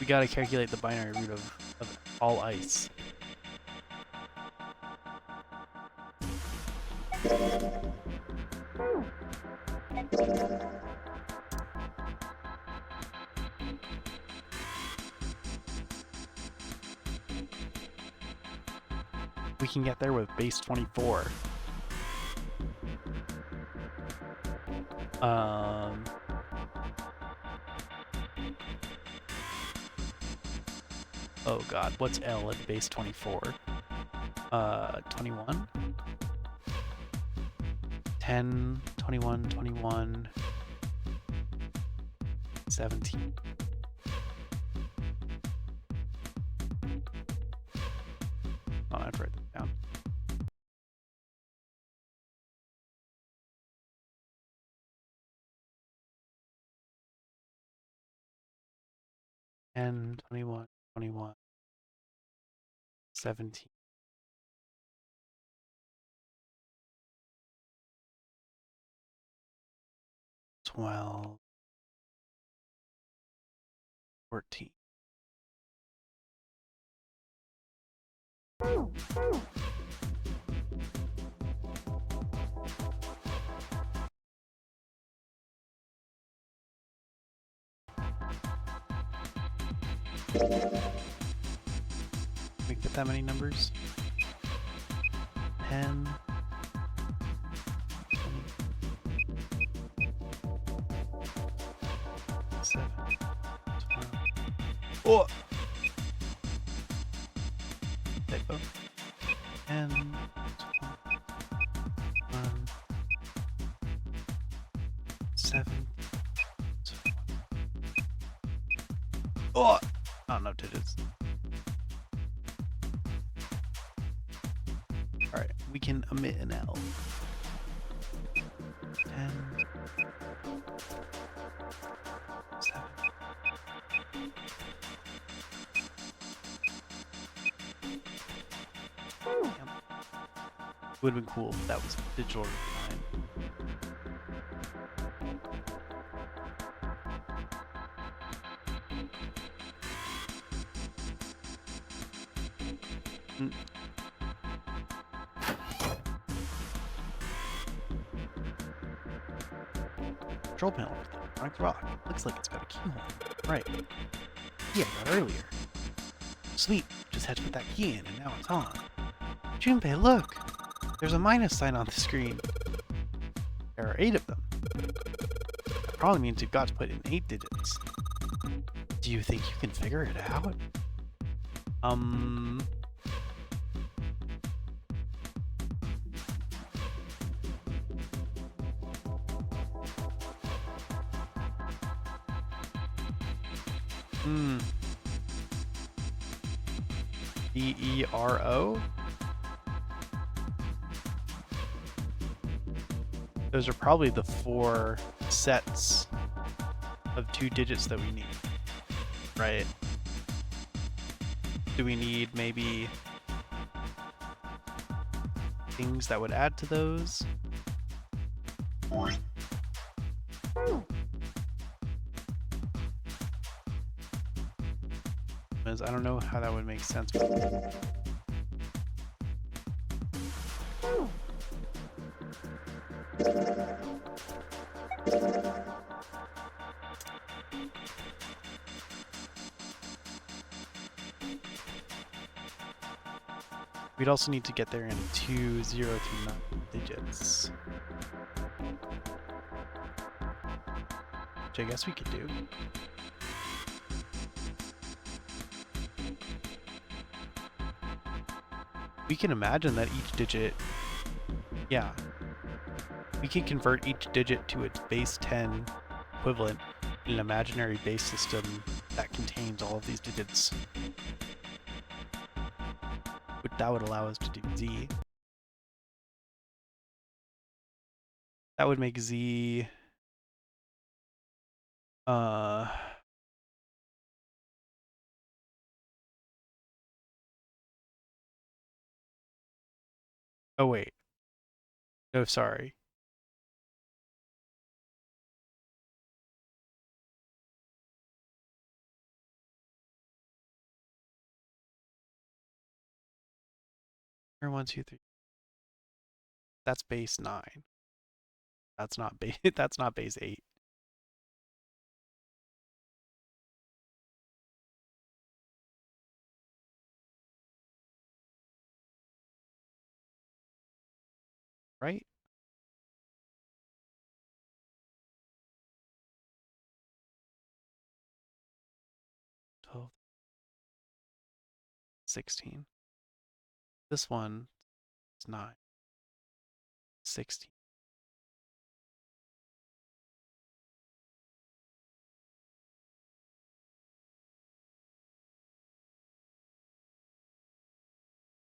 We gotta calculate the binary root of all ice. We can get there with base 24. Oh god, what's L at base 24? 21? 10, 21, 21, 17. Oh, I have to write that down. And 21, 21, 17. 12, 14. We get that many numbers? 10, 7, 12. Oh! Typo. 10, 12, 1, 7, 12. Oh! Oh, no digits. Alright, we can omit an L. 10, 7. Yep. Would have been cool if that was digital design. Control panel for the electronic rock. Looks like it's got a keyhole. Right. Yeah, I got earlier. Sweet. Just had to put that key in and now it's on. Junpei, look! There's a minus sign on the screen. There are 8 of them. That probably means you've got to put in 8 digits. Do you think you can figure it out? D-E-R-O? Those are probably the 4 sets of 2 digits that we need, right? Do we need maybe things that would add to those? Because I don't know how that would make sense. We'd also need to get there in 2 0 through 9 digits. Which I guess we could do. We can imagine that each digit Yeah. We can convert each digit to its base 10 equivalent in an imaginary base system that contains all of these digits. That would allow us to do Z. That would make Z oh wait. No, sorry. Here, 1, 2, 3. That's base 9. That's not base. That's not base 8. Right? Oh, 16. This one is 9. 16.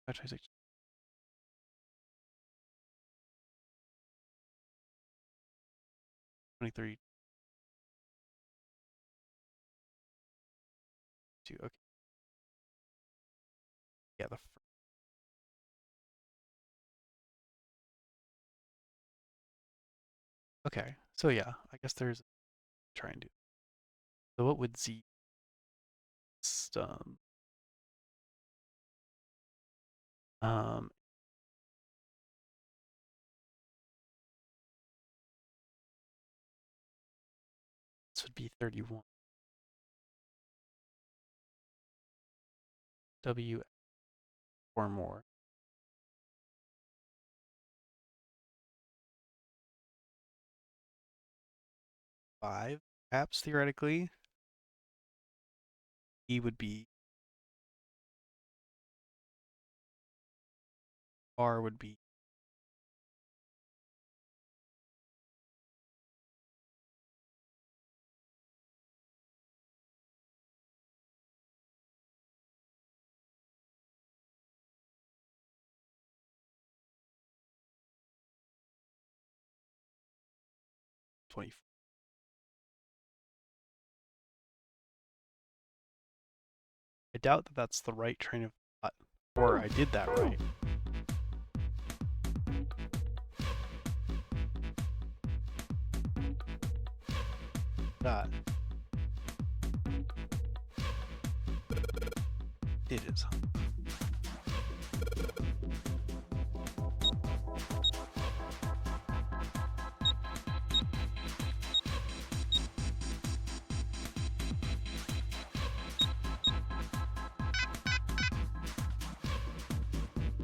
Actually, 16. 23. 2. Okay. Yeah, the okay. So yeah, I guess there's try and do. So what would Z system? This would be 31. W or more. Five, perhaps theoretically. E would be R would be $24. I doubt that that's the right train of thought, or I did that right. That it is.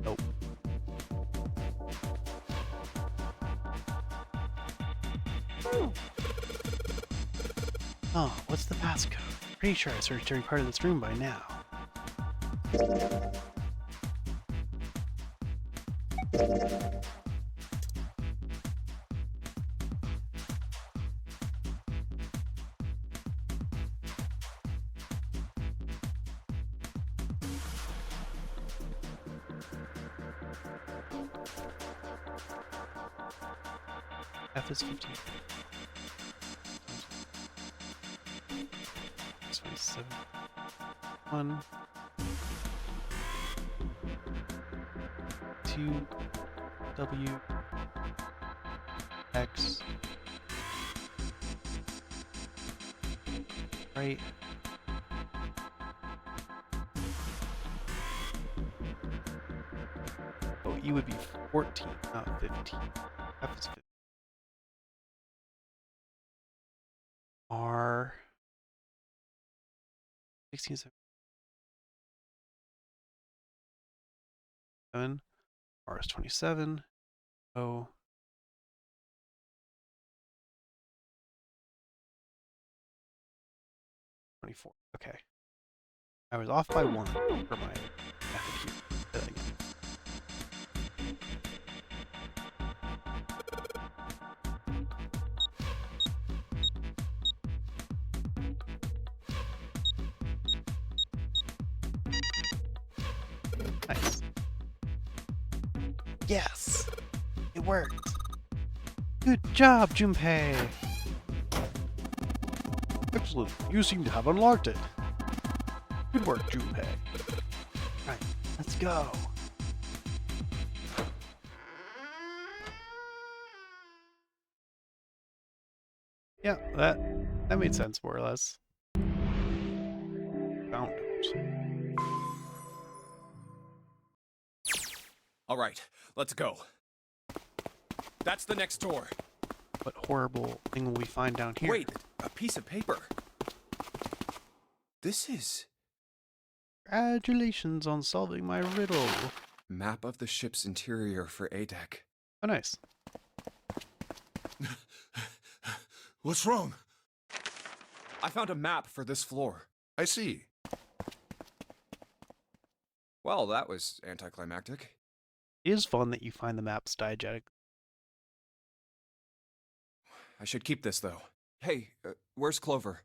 Nope. Oh, what's the passcode? Pretty sure I searched every part of this room by now. F is 15. 27. 1. 2. W. X. Right. Oh, E would be 14, not 15. F is 15. R 16, 7. R is 27. O. Okay. I was off by 1 for my method here. Nice. Yes! It worked! Good job, Junpei! Excellent. You seem to have unlocked it. Good work, Junpei. Right, let's go. Yeah, that made sense more or less. Founders. All right, let's go. That's the next door. What horrible thing will we find down here? Wait, a piece of paper. This is Congratulations on solving my riddle. map of the ship's interior for ADEC. Oh, nice. What's wrong? I found a map for this floor. I see. Well, that was anticlimactic. It is fun that you find the maps diegetic. I should keep this, though. Hey, where's Clover?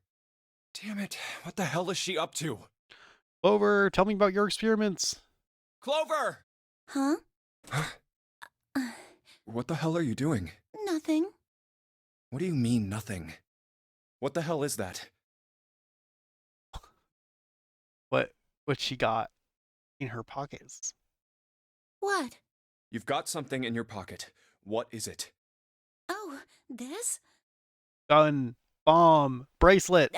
Damn it, what the hell is she up to? Clover, tell me about your experiments. Clover! Huh? What the hell are you doing? Nothing. What do you mean, nothing? What the hell is that? What she got in her pockets. What? You've got something in your pocket. What is it? Oh, this? Gun, bomb, bracelet.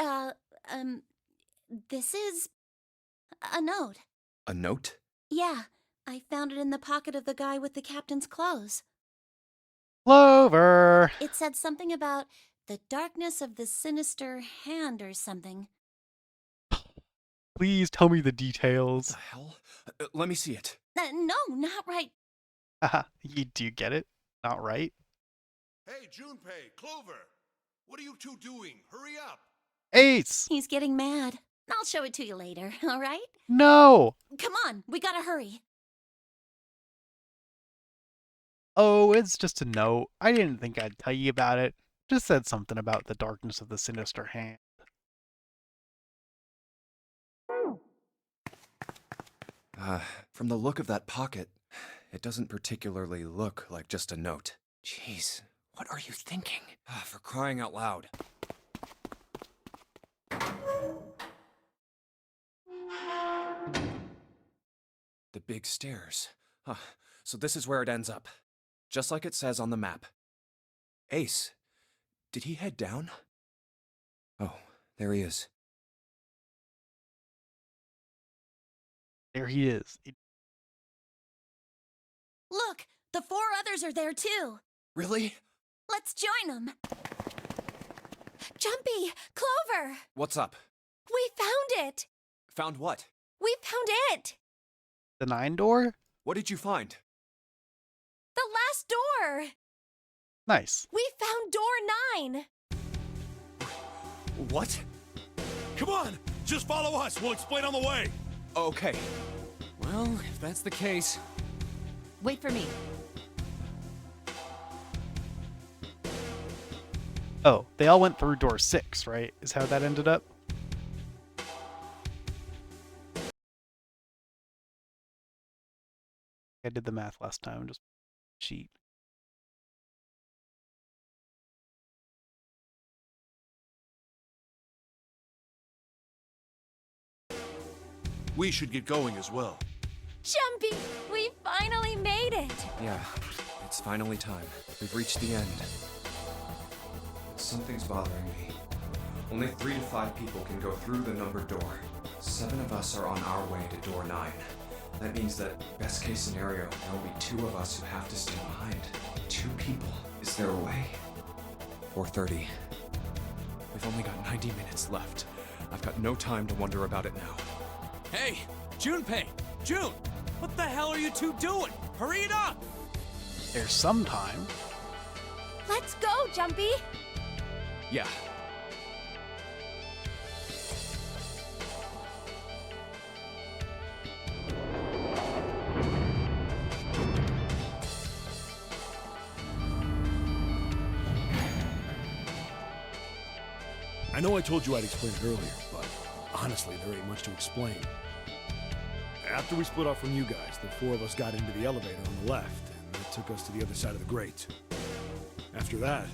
This is a note. A note? Yeah, I found it in the pocket of the guy with the captain's clothes. Clover. It said something about the darkness of the sinister hand or something. Please tell me the What details. the hell? Let me see it. No, not right. Haha, do you get it? Not right? Hey, Junpei, Clover! What are you two doing? Hurry up! Ace! He's getting mad. I'll show it to you later, all right? No! Come on, we gotta hurry. Oh, it's just a note. I didn't think I'd tell you about it. Just said something about the darkness of the sinister hand. From the look of that pocket, it doesn't particularly look like just a note. Jeez, what are you thinking? For crying out loud. The big stairs. So this is where it ends up. Just like it says on the map. Ace, did he head down? Oh, there he is. There he is. Look, the 4 others are there too. Really? Let's join them. Jumpy, Clover, What's up? we found it. Found what? We found it. The 9 door? What did you find? The last door. Nice. We found door 9. What? Come on, just follow us. We'll explain on the way. Okay. Well, if that's the case... Wait for me. Oh, they all went through door 6, right? Is how that ended up? I did the math last time, just cheat. We should get going as well. Jumpy, we finally made it. Yeah, it's finally time. We've reached the end. Something's bothering me. Only 3 to 5 people can go through the numbered door. 7 of us are on our way to door 9. That means that, best case scenario, there will be 2 of us who have to stay behind. 2 people. Is there a way? 4:30. We've only got 90 minutes left. I've got no time to wonder about it now. Hey, Junpei! June! What the hell are you two doing? Hurry it up! There's some time. Let's go, Jumpy. Yeah. I know I told you I'd explain it earlier, but honestly, there ain't much to explain. After we split off from you guys, the four of us got into the elevator on the left, and that took us to the other side of the grate. After that,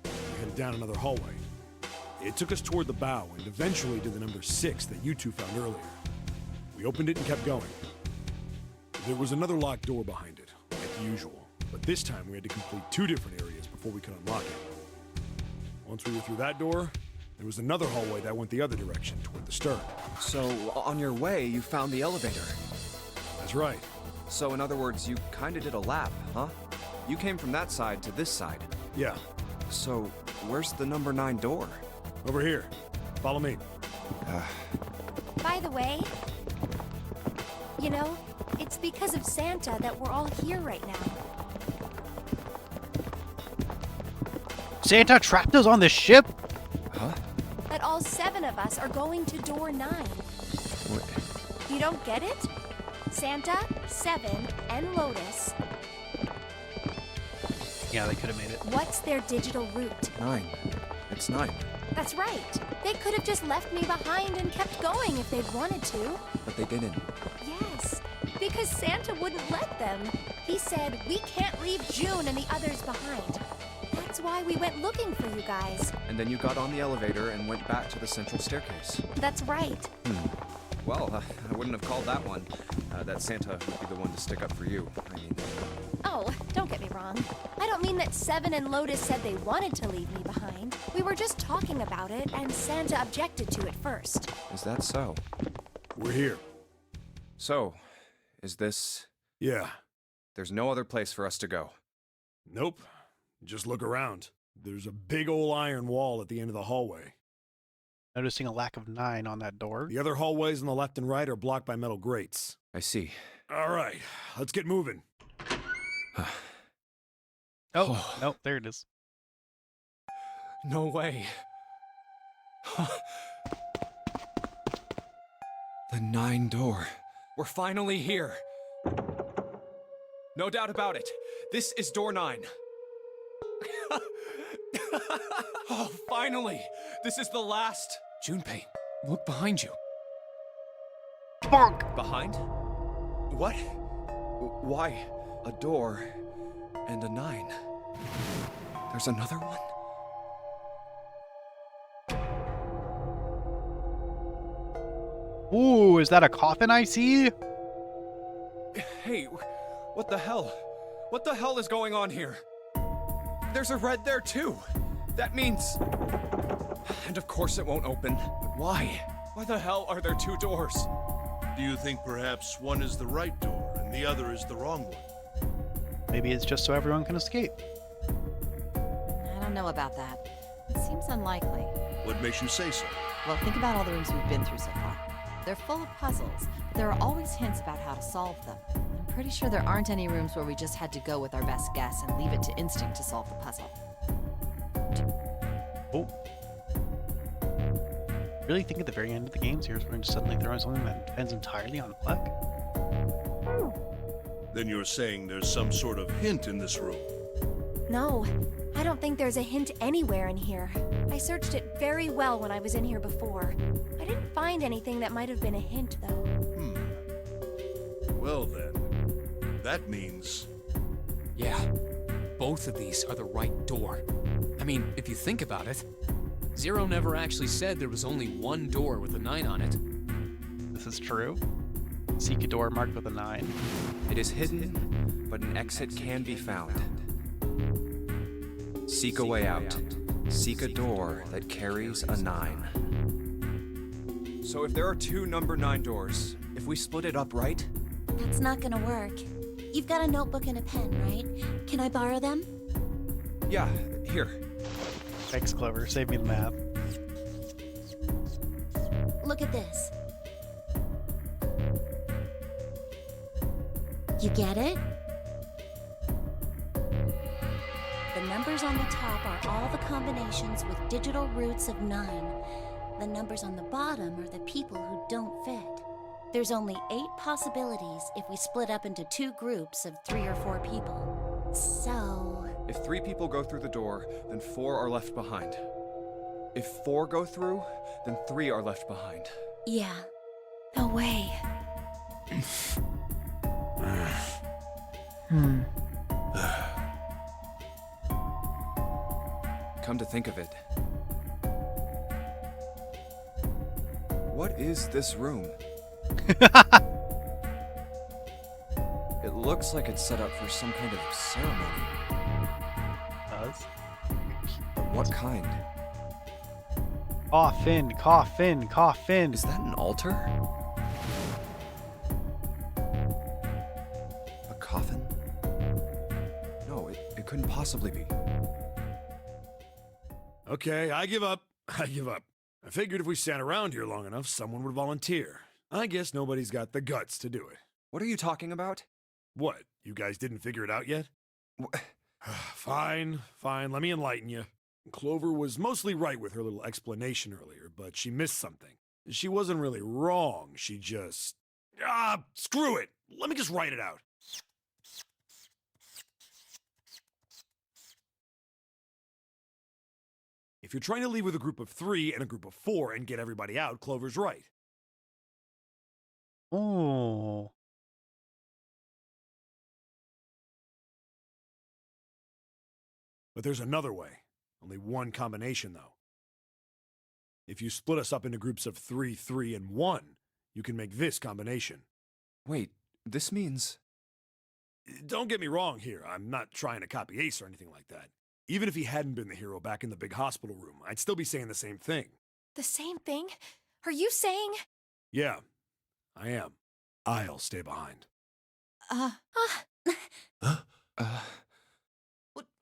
we headed down another hallway. It took us toward the bow, and eventually to the number 6 that you two found earlier. We opened it and kept going. There was another locked door behind it, like usual, but this time we had to complete 2 different areas before we could unlock it. Once we were through that door, there was another hallway that went the other direction, toward the stern. So, on your way, you found the elevator. That's right. So, in other words, you kinda did a lap, huh? You came from that side to this side. Yeah, So, where's the number 9 door? over here. Follow me. By the way, you know, it's because of Santa that we're all here right now. Santa trapped us on the ship? Huh? That all 7 of us are going to door 9. What? You don't get it? Santa, 7, and Lotus. Yeah, they could have made it. What's their digital route? 9. It's 9. That's right. They could have just left me behind and kept going if they'd wanted to. But they didn't. Yes, because Santa wouldn't let them. He said, we can't leave June and the others behind. That's why we went looking for you guys. And then you got on the elevator and went back to the central staircase. That's right. Well, I wouldn't have called that one. That Santa would be the one to stick up for you. I mean, Oh, don't get me wrong. I don't mean that 7 and Lotus said they wanted to leave me behind. We were just talking about it, and Santa objected to it first. is that so? We're here. So, is this... Yeah. There's no other place for us to go. Nope. Just look around. There's a big old iron wall at the end of the hallway. Noticing a lack of 9 on that door. The other hallways on the left and right are blocked by metal grates. I see. All right, let's get moving. Oh, no, there it is. No way. The 9 door. We're finally here. No doubt about it. This is door 9. Oh, finally! This is the last. Junpei, look behind you. Bonk! Behind? What? Why? A door and a 9. There's another one? Ooh, is that a coffin I see? Hey, what the hell? What the hell is going on here? There's a red there too. That means... And of course it won't open. But why? Why the hell are there 2 doors? Do you think perhaps one is the right door and the other is the wrong one? Maybe it's just so everyone can escape. I don't know about that. It seems unlikely. What makes you say so? Well, think about all the rooms we've been through so far. They're full of puzzles, but there are always hints about how to solve them. I'm pretty sure there aren't any rooms where we just had to go with our best guess and leave it to instinct to solve the puzzle. Oh. Really think at the very end of the games here's going to suddenly throw in something that depends entirely on luck? Then you're saying there's some sort of hint in this room. No, I don't think there's a hint anywhere in here. I searched it very well when I was in here before. I didn't find anything that might have been a hint, though. Well then, that means... Yeah, both of these are the right door. I mean, if you think about it, Zero never actually said there was only one door with a 9 on it. This is true. Seek a door marked with a 9. It is hidden, but an exit can be found. Seek a way out. Seek a door that carries a 9. So if there are 2 number 9 doors, if we split it up right, That's not gonna work. You've got a notebook and a pen, right? Can I borrow them? yeah, here. Thanks, Clover. Save me the math. Look at this. You get it? The numbers on the top are all the combinations with digital roots of 9. The numbers on the bottom are the people who don't fit. There's only 8 possibilities if we split up into 2 groups of 3 or 4 people. So... If 3 people go through the door, then 4 are left behind. If 4 go through, then 3 are left behind. yeah. No way. Come to think of it, what is this room? It looks like it's set up for some kind of ceremony. Does? But what kind? Coffin, coffin, coffin. Is that an altar? A coffin? No, it couldn't possibly be. Okay, I give up. I give up. I figured if we sat around here long enough, someone would volunteer. I guess nobody's got the guts to do it. What are you talking about? What? You guys didn't figure it out yet? Fine, fine. Let me enlighten you. Clover was mostly right with her little explanation earlier, but she missed something. She wasn't really wrong. She just... screw it. Let me just write it out. If you're trying to leave with a group of 3 and a group of 4 and get everybody out, Clover's right. Oh. But there's another way. Only one combination, though. If you split us up into groups of 3, 3, and 1, you can make this combination. Wait, this means... Don't get me wrong here. I'm not trying to copy Ace or anything like that. Even if he hadn't been the hero back in the big hospital room, I'd still be saying the same thing. The same thing? Are you saying? Yeah, I am. I'll stay behind.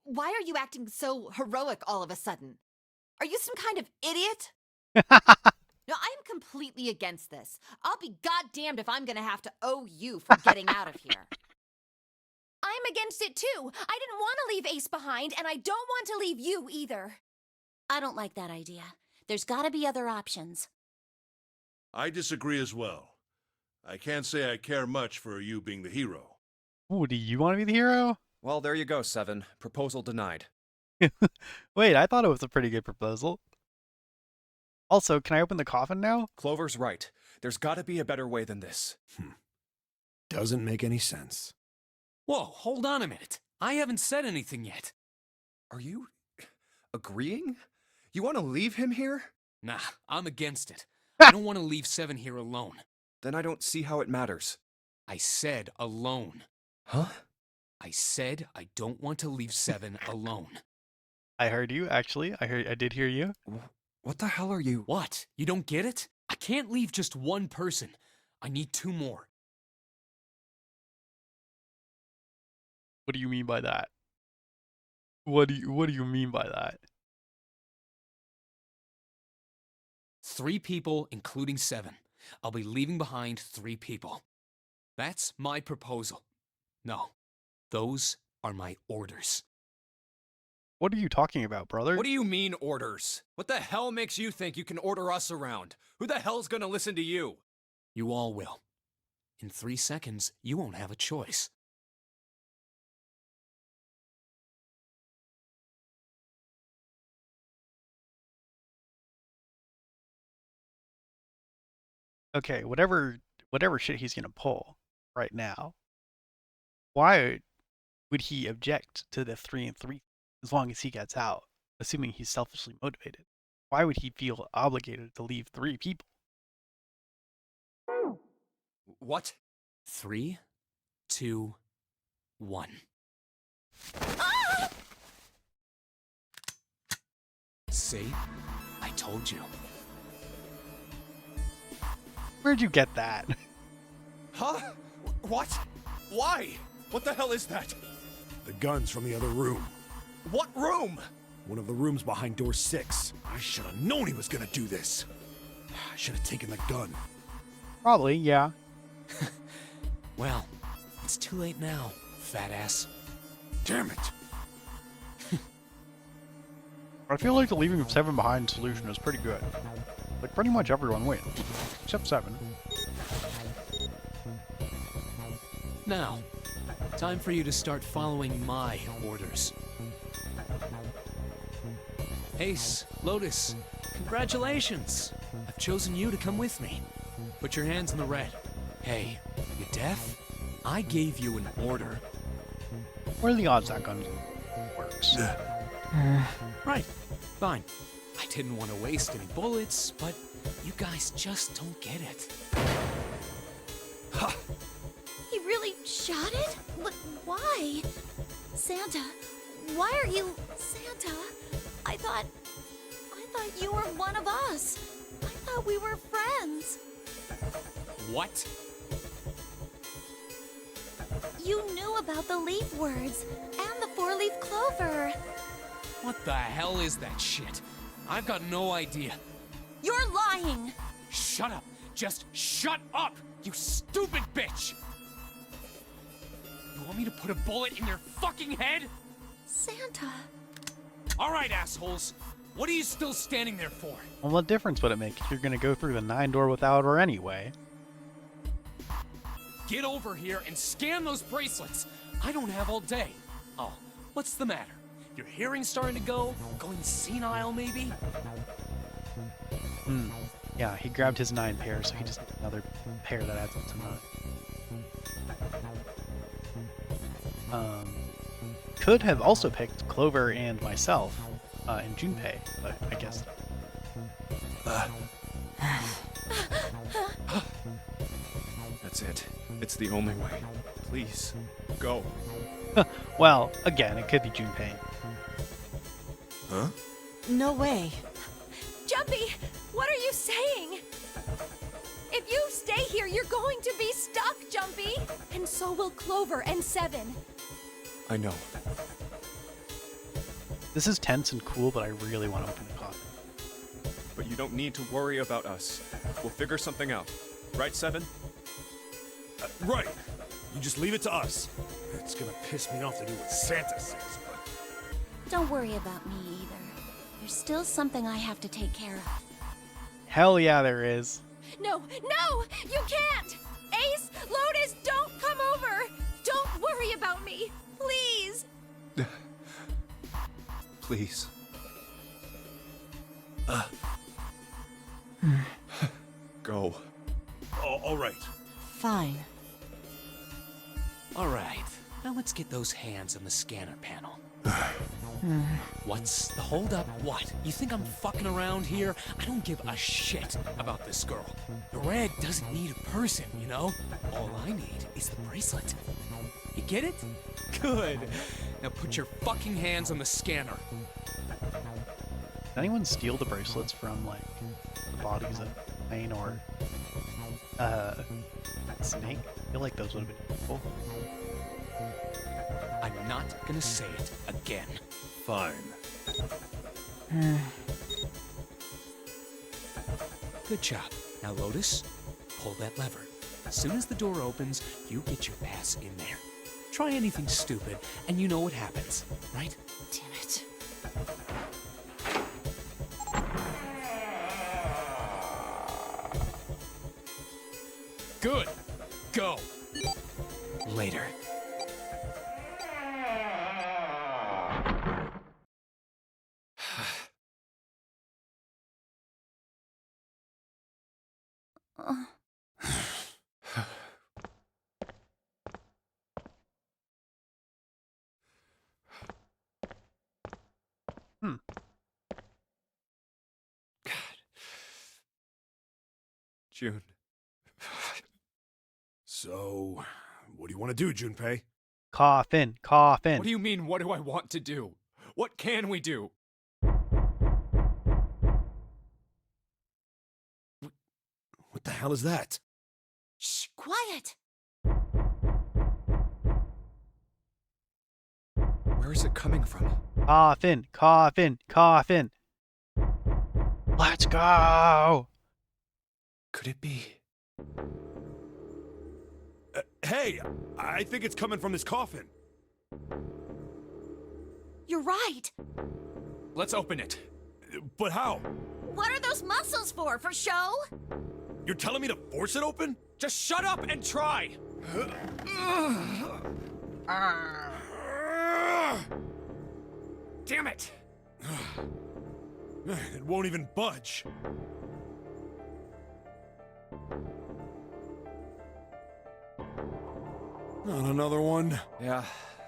Why are you acting so heroic all of a sudden? Are you some kind of idiot? No, I am completely against this. I'll be goddamned if I'm gonna have to owe you for getting out of here. I'm against it too. I didn't want to leave Ace behind, and I don't want to leave you either. I don't like that idea. There's gotta be other options. I disagree as well. I can't say I care much for you being the hero. Ooh, do you want to be the hero? Well, there you go, Seven. Proposal denied. Wait, I thought it was a pretty good proposal. Also, can I open the coffin now? Clover's right. There's gotta be a better way than this. Doesn't make any sense. Whoa, hold on a minute. I haven't said anything yet. Are you... agreeing? You want to leave him here? Nah, I'm against it. I don't want to leave Seven here alone. Then I don't see how it matters. I said alone. Huh? I said I don't want to leave Seven alone. I heard you, actually. I did hear you. What the hell are you... What? You don't get it? I can't leave just one person. I need 2 more. What do you mean by that? What do you mean by that? 3 people, including Seven. I'll be leaving behind 3 people. That's my proposal. No, those are my orders. What are you talking about, brother? What do you mean, orders? What the hell makes you think you can order us around? Who the hell's gonna listen to you? You all will. In 3 seconds, you won't have a choice. Okay, whatever shit he's gonna pull right now, why would he object to the 3 and 3 as long as he gets out, assuming he's selfishly motivated? Why would he feel obligated to leave 3 people? What? 3, 2, 1. See? I told you. Where'd you get that? Huh? What? Why? What the hell is that? The gun's from the other room. What room? One of the rooms behind door 6. I should have known he was gonna do this. I should have taken the gun. Probably, yeah. Well, it's too late now, fat ass. Damn it. I feel like the leaving of 7 behind solution is pretty good. Like, pretty much everyone wins. Except 7. Now, time for you to start following my orders. Ace, Lotus, congratulations! I've chosen you to come with me. Put your hands in the red. Hey, you deaf? I gave you an order. What are the odds that gun works? Right. Fine. I didn't want to waste any bullets, but you guys just don't get it. Ha! He really shot it? But why? Santa, why are you Santa? I thought you were one of us. I thought we were friends. What? You knew about the leaf words and the four-leaf clover. What the hell is that shit? I've got no idea. You're lying. Shut up! Just shut up! You stupid bitch! You want me to put a bullet in your fucking head? Santa. Alright, assholes. What are you still standing there for? Well, what difference would it make if you're gonna go through the 9 door without her anyway? Get over here and scan those bracelets. I don't have all day. Oh, what's the matter? Your hearing's starting to go? Going senile, maybe? Yeah, he grabbed his 9 pair, so he just needs another pair that adds up to 9. Could have also picked Clover and myself in Junpei, but I guess. That's it. It's the only way. Please, go. Well, again, it could be Junpei. Huh? No way. Jumpy, what are you saying? If you stay here, you're going to be stuck, Jumpy. And so will Clover and Seven. I know. This is tense and cool, but I really want to open the coffin. But you don't need to worry about us. We'll figure something out. Right, Seven? Right. You just leave it to us. It's gonna piss me off to do what Santa says, but... Don't worry about me either. There's still something I have to take care of. Hell yeah, there is. No, no, you can't! Ace, Lotus, don't come over! Don't worry about me, please! Please. Go. all right. Fine. Alright, now let's get those hands on the scanner panel. What's the holdup? What? You think I'm fucking around here? I don't give a shit about this girl. The red doesn't need a person, you know? All I need is the bracelet. You get it? Good. Now put your fucking hands on the scanner. Did anyone steal the bracelets from, like, the bodies of Maine or, Snake? I feel like those would have been useful. I'm not gonna say it again. Fine. Good job. Now, Lotus, pull that lever. As soon as the door opens, you get your ass in there. Try anything stupid, and you know what happens, right? Damn it. Good. Go. Later. June. So, what do you want to do, Junpei? Coffin, coffin. What do you mean, what do I want to do? What can we do? What the hell is that? Shh, quiet. Where is it coming from? Coffin, coffin, coffin. Let's go. Could it be? Hey, I think it's coming from this coffin. You're right. Let's open it. But how? What are those muscles for? For show? You're telling me to force it open? Just shut up and try! Damn it! It won't even budge. Not another one. Yeah,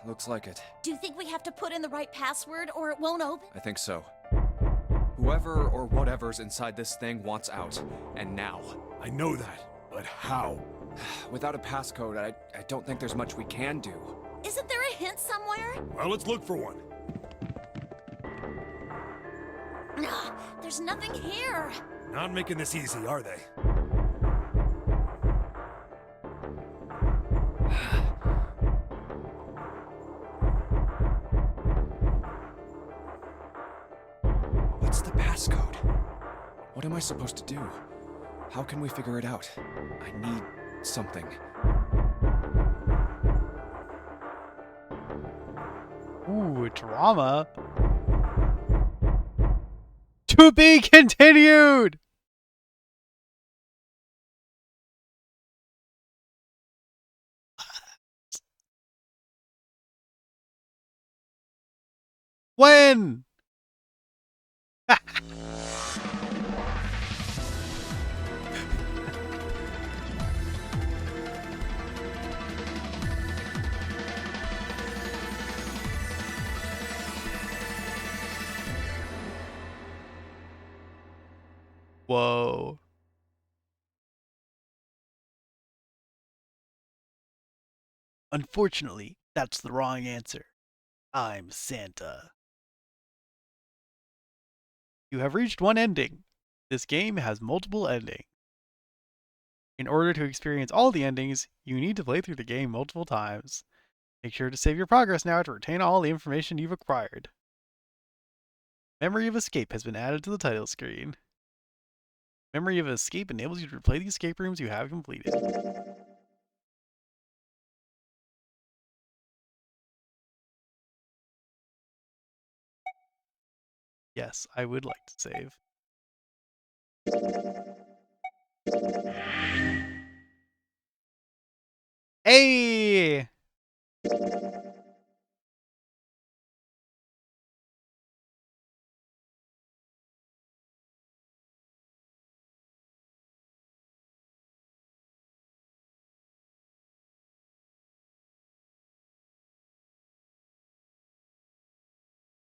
looks like it. Do you think we have to put in the right password or it won't open? I think so. Whoever or whatever's inside this thing wants out, and now. I know that, but how? Without a passcode, I don't think there's much we can do. Isn't there a hint somewhere? Well, let's look for one. Nah, there's nothing here. Not making this easy, are they? What's the passcode? What am I supposed to do? How can we figure it out? I need something. Ooh, drama. To be continued! When? Whoa. Unfortunately, that's the wrong answer. I'm Santa. You have reached one ending. This game has multiple endings. In order to experience all the endings, you need to play through the game multiple times. Make sure to save your progress now to retain all the information you've acquired. Memory of Escape has been added to the title screen. Memory of Escape enables you to replay the escape rooms you have completed. Yes, I would like to save. Hey!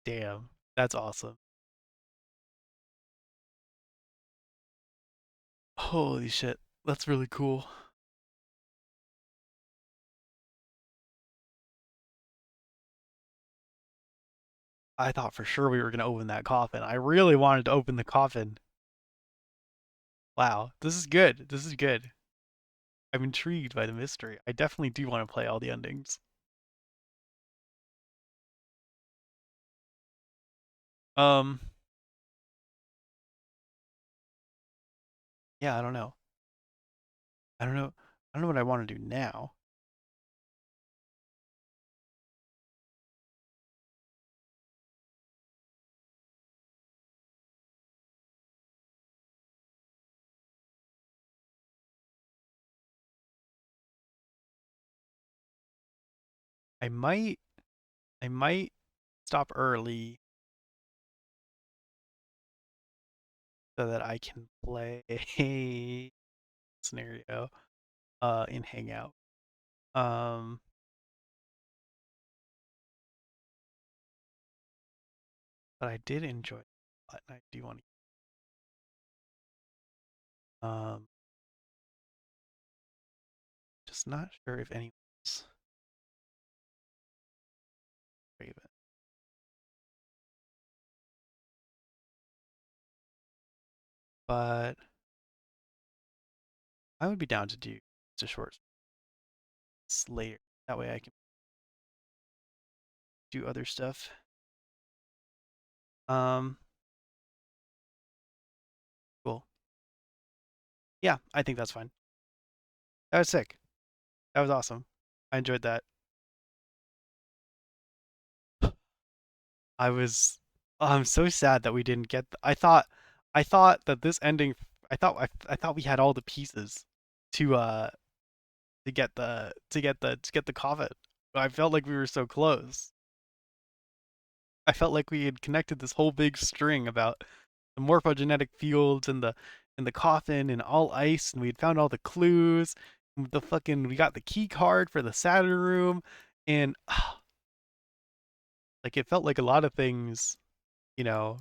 Damn, that's awesome. Holy shit, that's really cool. I thought for sure we were going to open that coffin. I really wanted to open the coffin. Wow, this is good. This is good. I'm intrigued by the mystery. I definitely do want to play all the endings. Yeah, I don't know. I don't know what I want to do now. I might stop early so that I can play a scenario in Hangout. But I did enjoy it a lot, and I do want to just not sure if anyone's Raven. But I would be down to do just a short later. That way I can do other stuff. Cool. Yeah, I think that's fine. That was sick. That was awesome. I enjoyed that. I'm so sad that we didn't get I thought that this ending I thought we had all the pieces to get the coffin. I felt like we were so close. I felt like we had connected this whole big string about the morphogenetic fields and the in the coffin and all ice, and we'd found all the clues. We got the key card for the Saturn room, and like it felt like a lot of things, you know,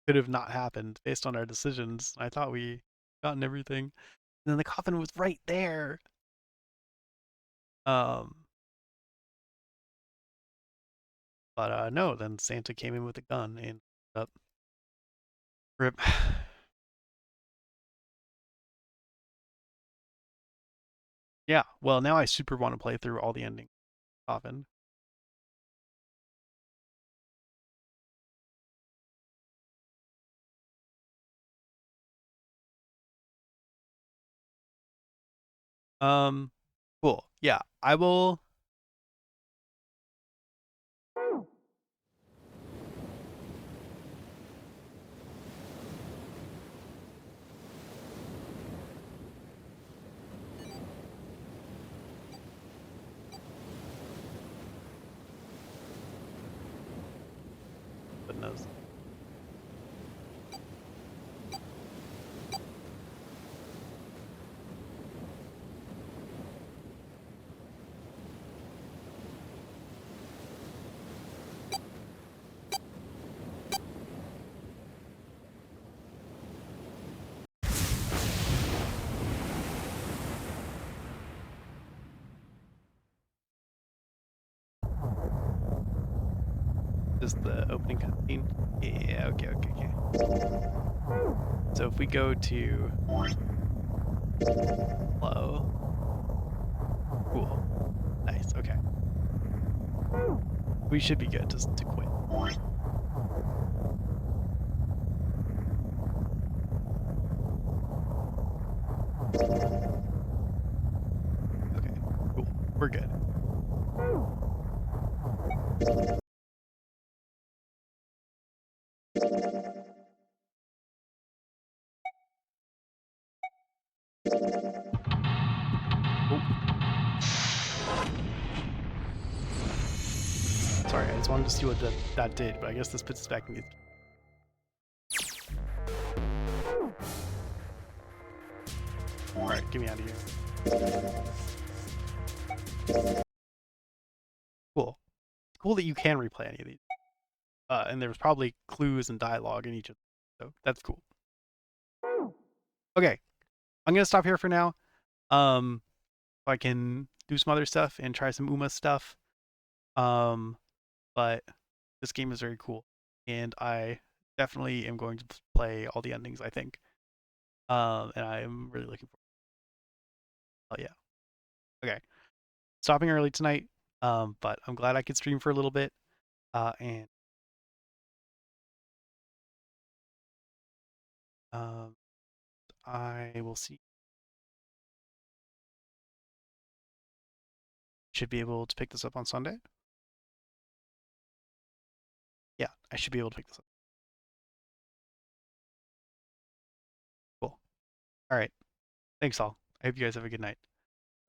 could have not happened based on our decisions. I thought we gotten everything, and then the coffin was right there. But no, then Santa came in with a gun and up. Rip. Yeah, well, now I super want to play through all the endings often. Cool. Yeah, I will. Goodness. Just the opening cutscene? Yeah, okay. So if we go to hello. Cool. Nice, okay. We should be good just to quit. Okay, cool. We're good. Sorry, I just wanted to see what that did, but I guess this puts us back in the... Alright, get me out of here. Cool. Cool that you can replay any of these. And there's probably clues and dialogue in each of them, so that's cool. Okay, I'm gonna stop here for now. So I can do some other stuff and try some UMA stuff. But this game is very cool, and I definitely am going to play all the endings, I think. And I am really looking forward. Oh yeah. Okay. Stopping early tonight, but I'm glad I could stream for a little bit. And I will see. Should be able to pick this up on Sunday. Yeah, I should be able to pick this up. Cool. All right. Thanks all. I hope you guys have a good night.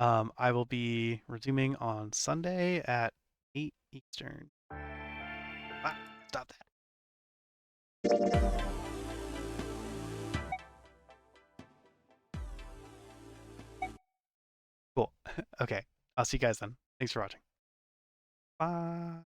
I will be resuming on Sunday at 8 Eastern. Ah, stop that. Cool. Okay. I'll see you guys then. Thanks for watching. Bye.